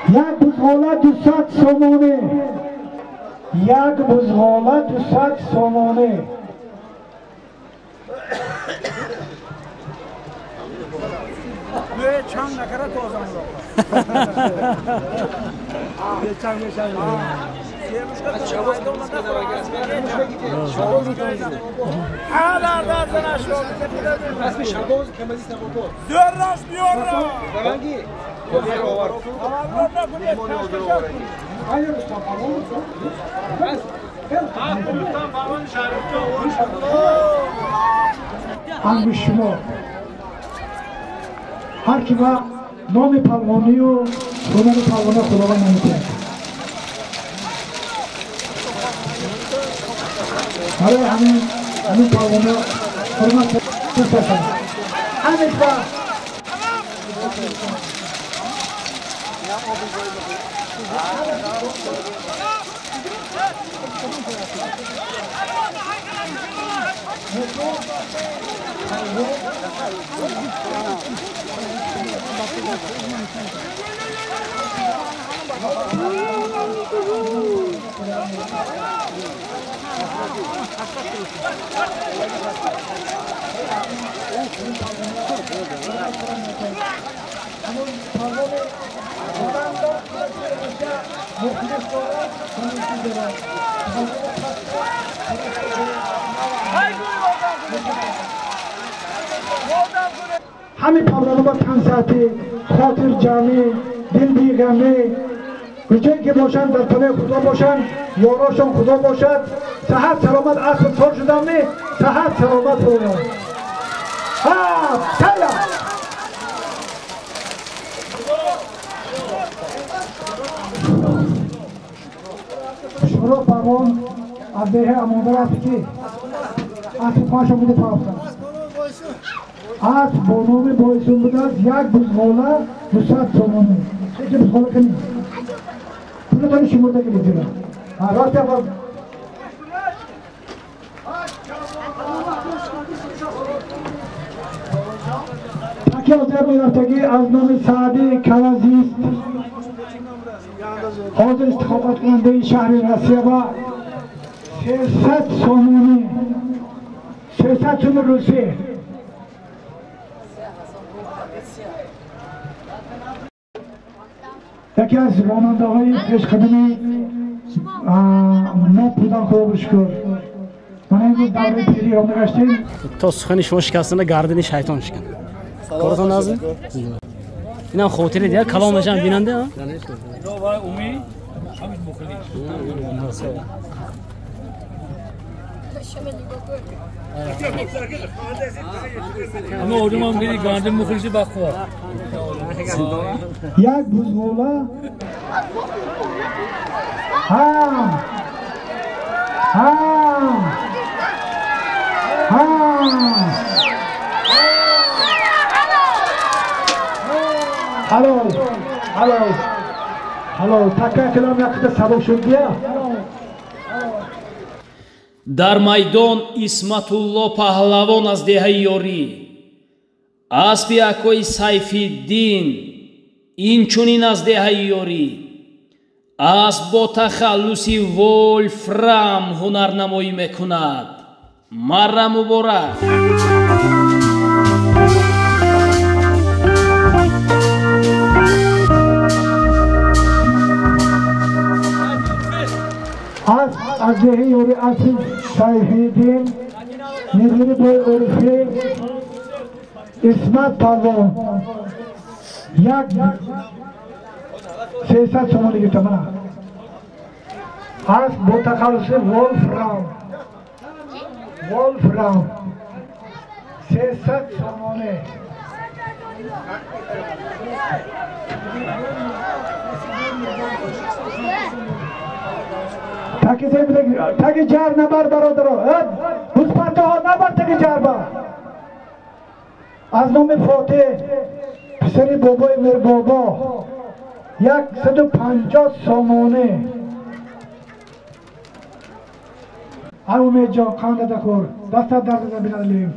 یک بزغاله 200 سومانه یک بزغاله 200 سومانه به چند نکره توزن رو به چند شما هر کی با نام پلوانی و هنر پلوانی خداوند نمیده. برای همین پلوانی حرمت بسازن. همین با همین پروانا با تنساتی خاطر جمعی دل بیغمی کجایی که باشند در پناه خدا باشند یاراشان خدا باشد صحت سلامت اصل سال شدم نه صحت سلامت باشد ها سلام شروع پروان عبده امانده رفتی که اصل پاشا بوده پافتن از بانومی بایستون بوده از یک بزغاله 200 سومانه یکی بزغاله کنیم پونه تانی شمورده که لیزیره راستی اول تاکی حاضر میرفتگی از نام سعدی کوازیست حاضر استخابت کننده شهر رسیه با 300 سومانه 300 سومانه روسیه یکی از راننده های پیشقدمی ما بودن خدا بشکر من این دوره پیری را نگشتیم تا سخن شما شکستنده گردن شیطان شکن کارتان نازه؟ این هم خاطره دیگه کلامش هم بیننده ها؟ اومی همین مخلیش اما اونم هم دیگه گردن مخلیشی بخوا یک بزغاله هلو تکه کلام یکت صدا شد بیا дар майдон исматулло паҳлавон аз деҳаи ёрӣ аспи акои сайфиддин инчунин аз деҳаи ёрӣ асп бо тахаллуси волфрам ҳунарнамоӣ мекунад марра муборак از دهی یوری اصل سایفیدین نگیری بای عرفی اسمت پالون یک 300 سومانی گرفتم. از با تخلص ولفرام 300 سومانه. تاکی جار نبر برادر بزپرده ها نبر تاکی جار بر از نام فاتح پسر بابای میر بابا 150 سومانه. امید جان خانده دکور دست درد بینالیم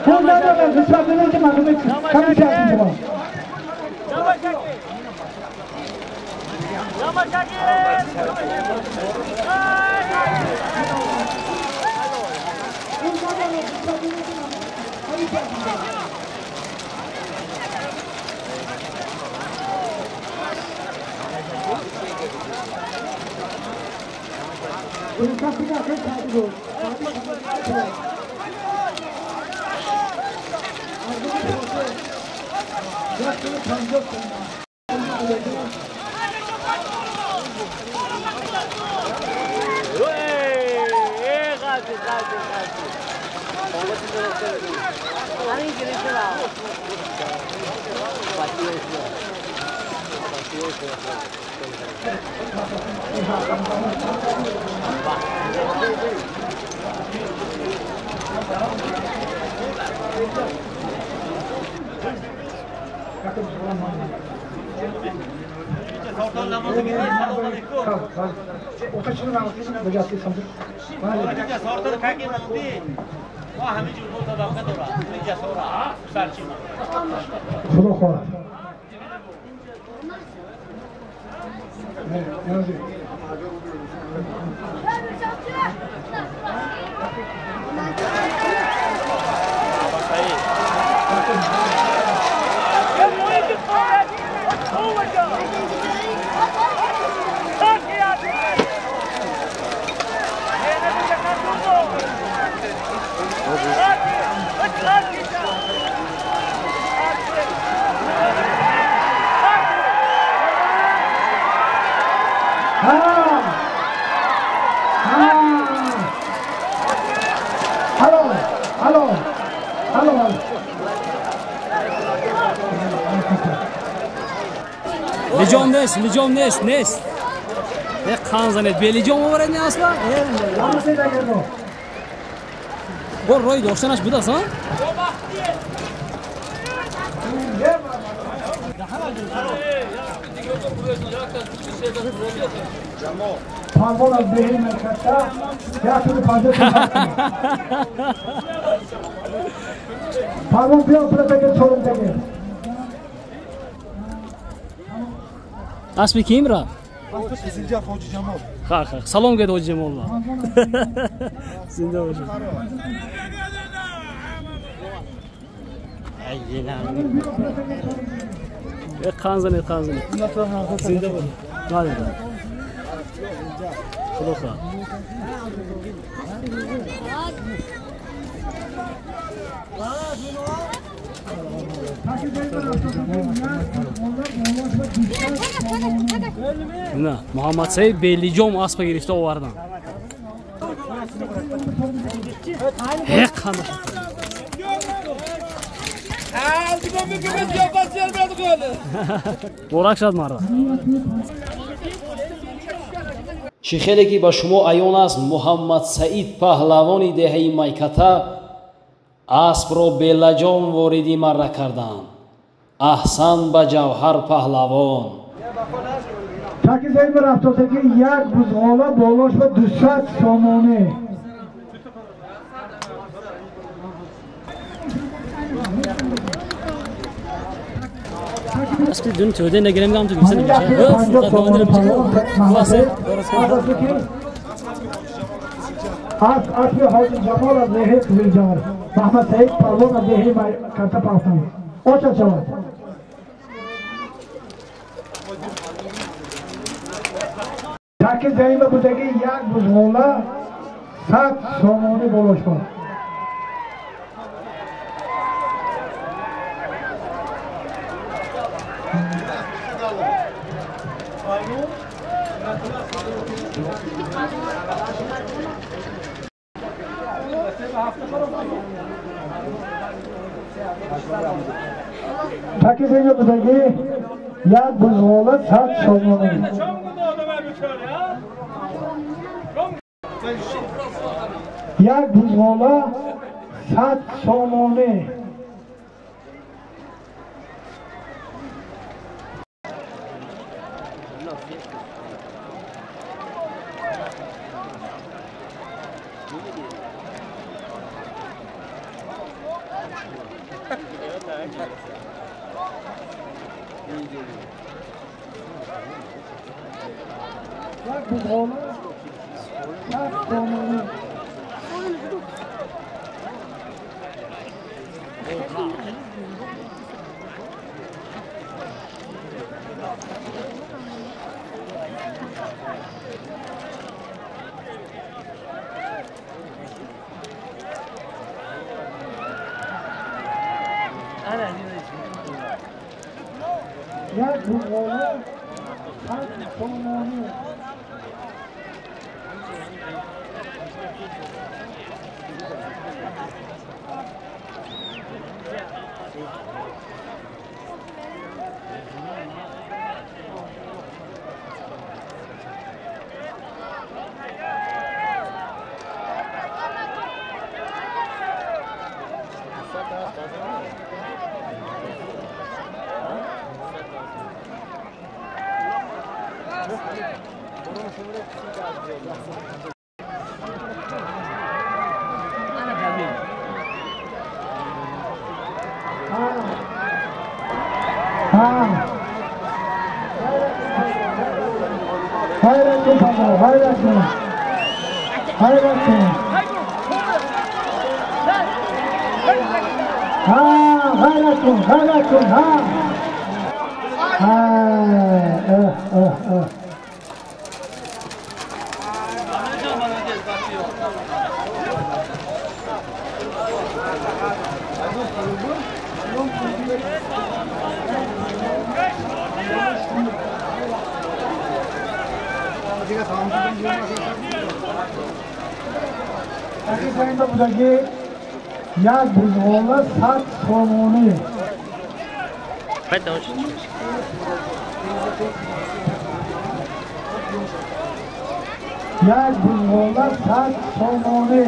بود ندارم بسیار دیدن که مردم کمی کردیم شما لیجام نیست یک خان زنید به لیجام آورد نه اصلا بر روی داشتنش بود اصلا پاول از بهی مرکزتا یا تو پاده پاول بیا پرتگه چورم تگه اسمی کیم را؟ زنجا حاجی جمال. خیر سلام گید حاجی جمال. زنده باشید. یک خانزنی. زنده باشید. نه. خدا خیر. نه محمد سعید بیلیجام اسب گرفته آوردن یک خانه بورک شد مرد شیخیلی که با شما ایون است محمد سعید پهلوانی دهه مایکتا اسب رو بیلیجام واردی مرد کردند احسان با جوهر پهلوان تاکی زیر رفته که یک بزغاله بالاش به 200 سومانه اسکی دون توده نگرم گام تو گیسه نمیشه اسبی حاجی جمال از دهه کویجار محمد سعید پهلوان از دهه کرتا پاکستان اوچا شود تاکی زمین بودگی یک بزغاله 100 سومانی بالاش بود Takip ediyor buradaki ya buzluğuna saat sonunu. Ya buzluğuna saat sonunu. Ya buzluğuna saat sonunu. Ya buzluğuna saat sonunu. Hayratın pazar, hayratın. Hayratın. Hayratın, hayratın, Takip sayında buradaki ya buzluğuna saat sonunu. Ya buzluğuna saat sonunu.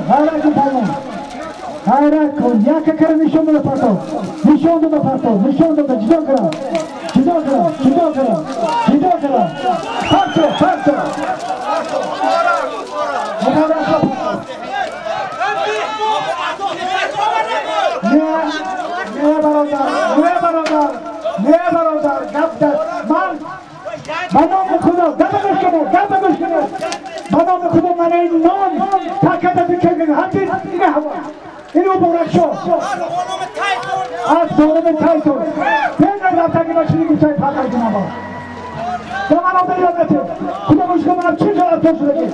Hayratın pardon. Hayratın, ya kakara nişonda da pardon. Nişonda da pardon, nişonda da cidokara. Parto. Ne barondar, gaptar, man. Banamı kudu, gapı müşkünü. Banamı kudu manayın non, takada tükürgün, hadi ne hava. İni uburak şo. Az doğrumu Tyson. Ben de raftaki başını güçay patlayacağım ama. Zaman aldı yöneti. Kudu müşkünü çincalar tosulecek.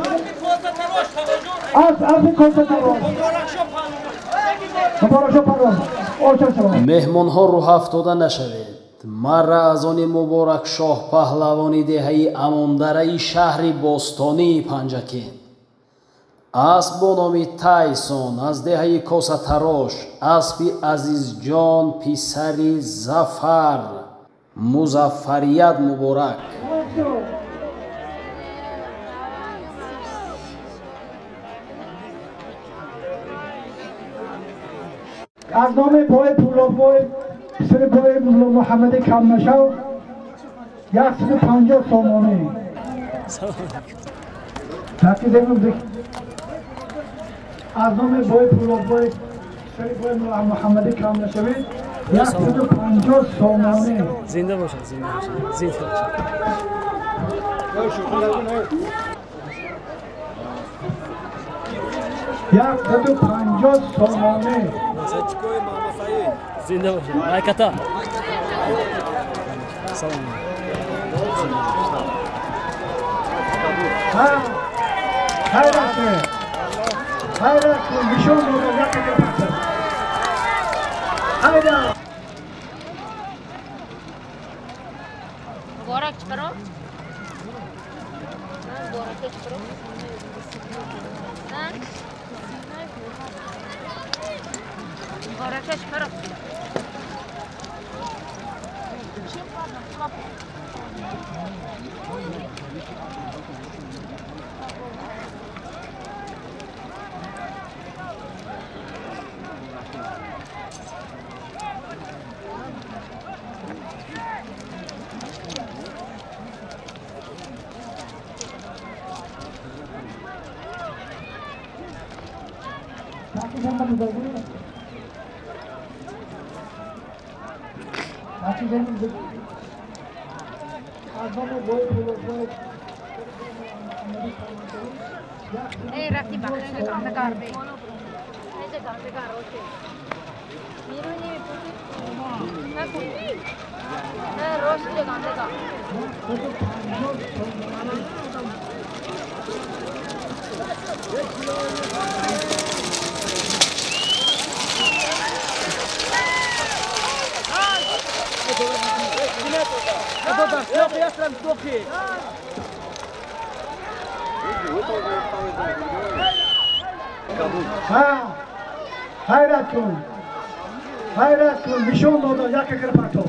Az konsantaroş. меҳмонҳо рӯ ҳафтода нашавед. марра аз они муборакшоҳ паҳлавони деҳаи амондараи шаҳри бостонии панҷакин. اسب با نام تایسون از دهه کاسه‌تراش، اسبی عزیزجان پسری ظفر، مظفریت مبارک. از نام بای پولابای پسر بای محمد کمنشو 150 سامانه تاکید از نام بای پولابای پسر بای محمد کمنشوی 150 سامانه زنده باشد زنده باشد زنده باشد 150 سامانه زنده باشد مایکتا سلام ها خیرت نشون داده یک پس hayda Borak çıkarım. Borak çıkarım. Borak çıkarım. Rakti bakışını kandı karbe. Neyse kandı kar oke. Miru ni puti. Ne puti? Ne roşte kandı kar. hayrat kun nishon doda yak kirpato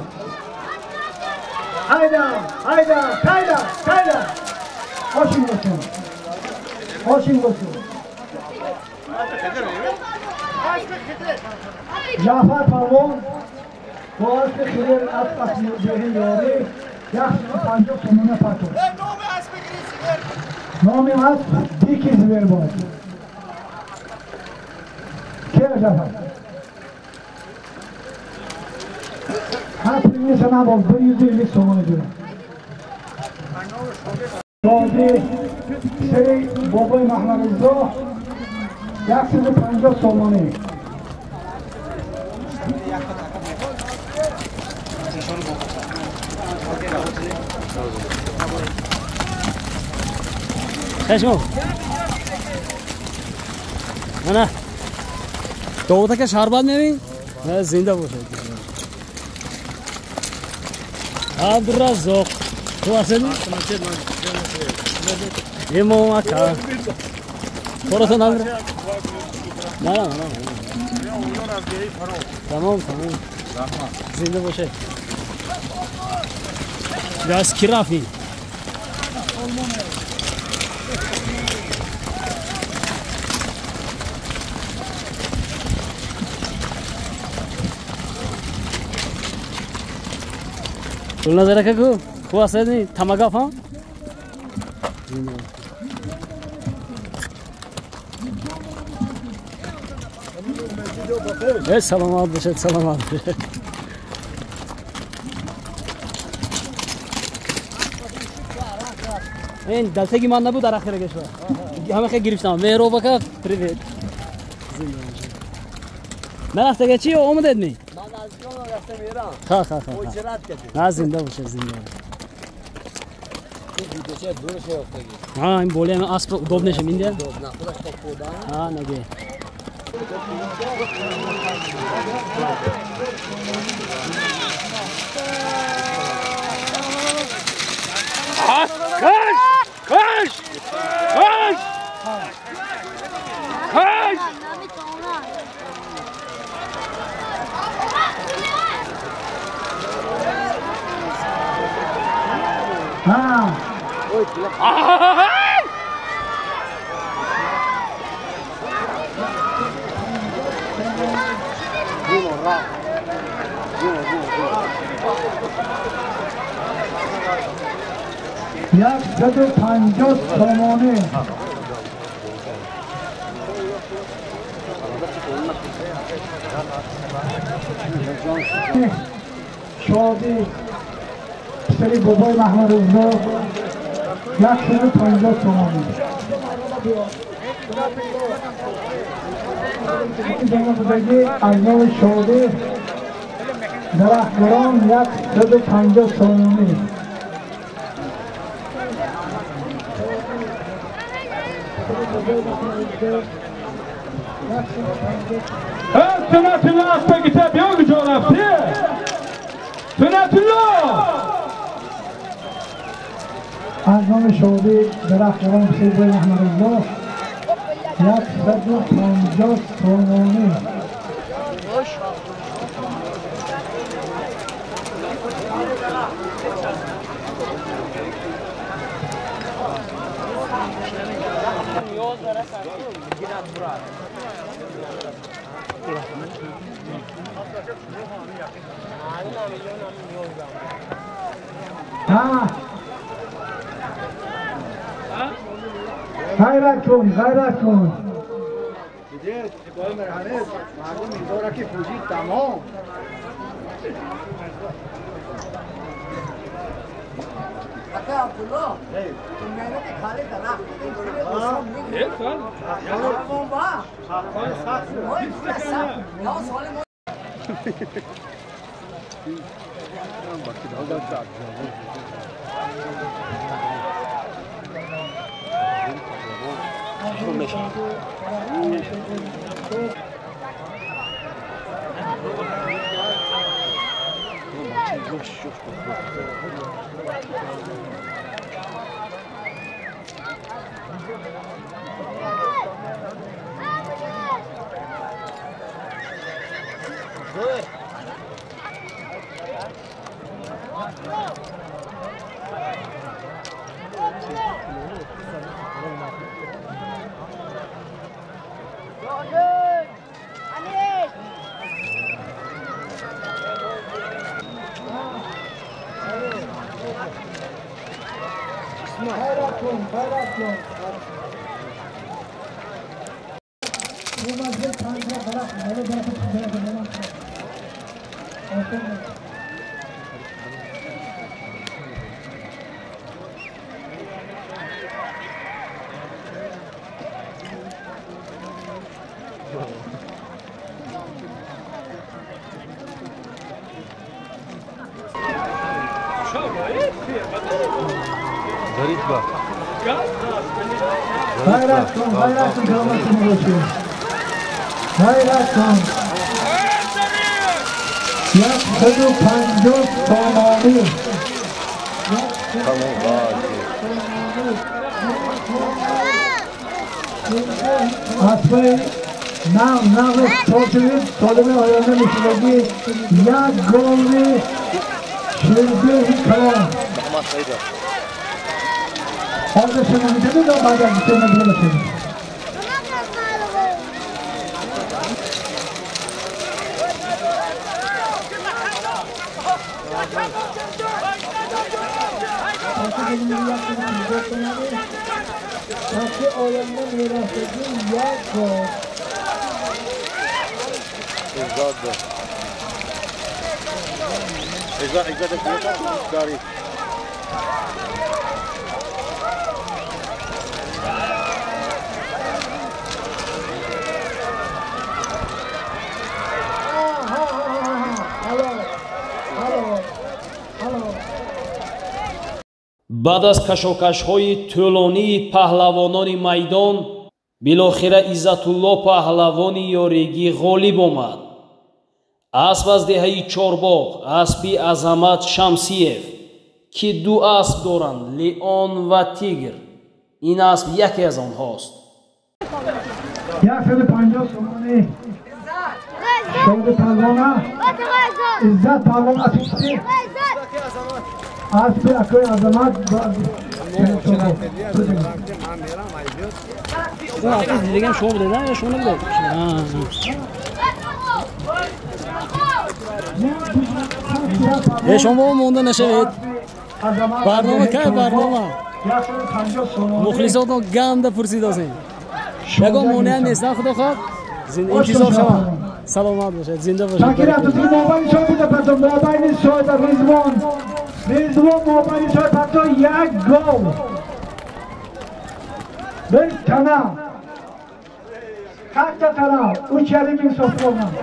hayda hoşin olsun Jafar Pavon boğaz khiler at qasmi dehin yori yaxshi panjo sonuna pato nomi asp dikiz ver boz ke Jafar Hapini sana bol 150 so'm diyor Qozi Sey Boboy Mahmudzo 150 so'mni Kaçma. Ana. Doğudaki şarban ne mi? Ne zinde bu şey. Abdurrazak. Tu asıl? Yemo aka. Orası ne? Nana. Tamam. Zinde bu şey. Biraz kirafi. Tulna zara kaku, kuasa ni tamaga fa. Selamat beşet, selamat. این دلته کی من نبود در آخر کشور همه خیلی گرفتم مهرو بکا پریوت من رفته چی اومدید می من از جون رفته میرم خا اجرت کردی نه زنده باشه زنده این دیگه دورش افتادی ها این بوله من اسب دوب نشه میندی نه خودش تو خدا ها نگه Koş! یک 150 سامانه شادی پسری بابای محمد رضا 150 تومانی. جناب بزرگی از نام شادی درختگران 150 تومانی. سنت الله است بگیته بیان کجا رفتی؟ سنت الله از نام شادی درختگران پسری بابای محمد رضا 150 تومانی. غیرت کن غیرت کن دیگه ابای مرحمت مردم میداره که فوجی تمام اکا عبدالله تو میره که خالی درخت این سال بومبا غیرت کن کرامتون باشید غیرت کن 150 تومانی اصفه نو توچوید سالم آیانه میشونگی 1 گاوی شیرگی کلام حاضر شما میتونید و بعد از سه نبیه بسید تاکی آینده میراثگی 1 گاو اجازه داری بعد از کشاکش‌های طولانی پهلوانان میدان بالاخره عزت‌الله پهلوانی یاریگی غالب آمد. اسب از دهه چارباغ اسبی عظمت شمسیев که 2 اسب دارند لیون و تیگر این اسب یکی از آنهاست. 150 تومانی شاد پهلوان عزت پهلوان اتیستی اسب اکوی عظمت دیگه شما بده نه شما نبوده شما مونده نشوید برنامه که برنامه مخلصات گند پرسید هستیم یکم مونه نیستن خدا خواد انتظار شما سلامت باشید، زنده باشید. شاکر هستم. مابین شما بوده پس مابین شاید رضوان مابین شاید پس یک گل. بر تنها. خط تنها. او چهره می سفرم.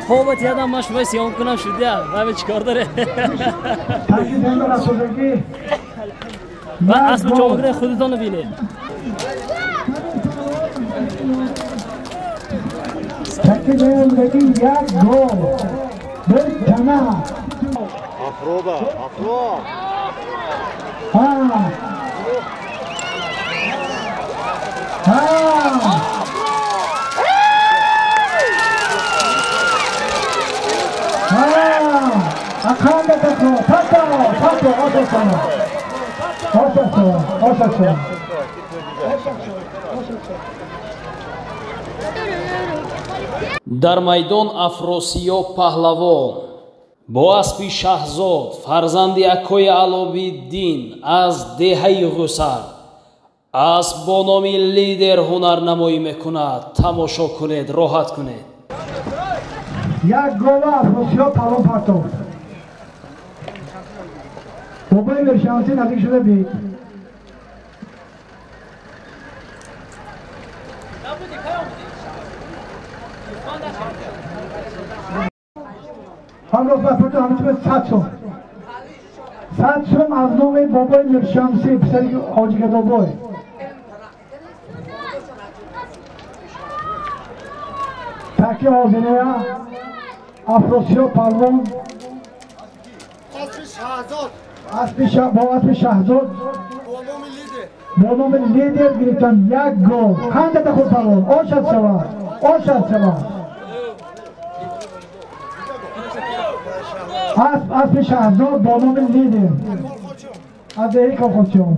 پاوت یادم ماش وای سیام کنم شده. و چیکار داره؟ تاکی زنده رسولگی. و اسب چاقره خودتون رو بینید. تاکی زنده یک گل. بر تنها. افروبا. Akanda tako, pato, osaso. در میدان افراسیاب پهلوان با اسبی شهزاد فرزند اکوی علابی‌الدین از دهه غسر اسب با نام لیدر هنر نمایی میکند. تماشا کنید، راحت کنید. یک گل افراسیاب پهلوان پرتو. بابای مرشانسی نزدیک شده بید. هم رو بپرده همه چی به 100 سوم از نام بابای مرشانسی پسری حاجی گدابای. تاکی حاضره افراسیاب پهلوان اسب شهزاد با نام لیدر گرفتن یک گل. خنده خود پهلوان آشد شود. اسب شهزاد با نام لیدر از دهی کافاچون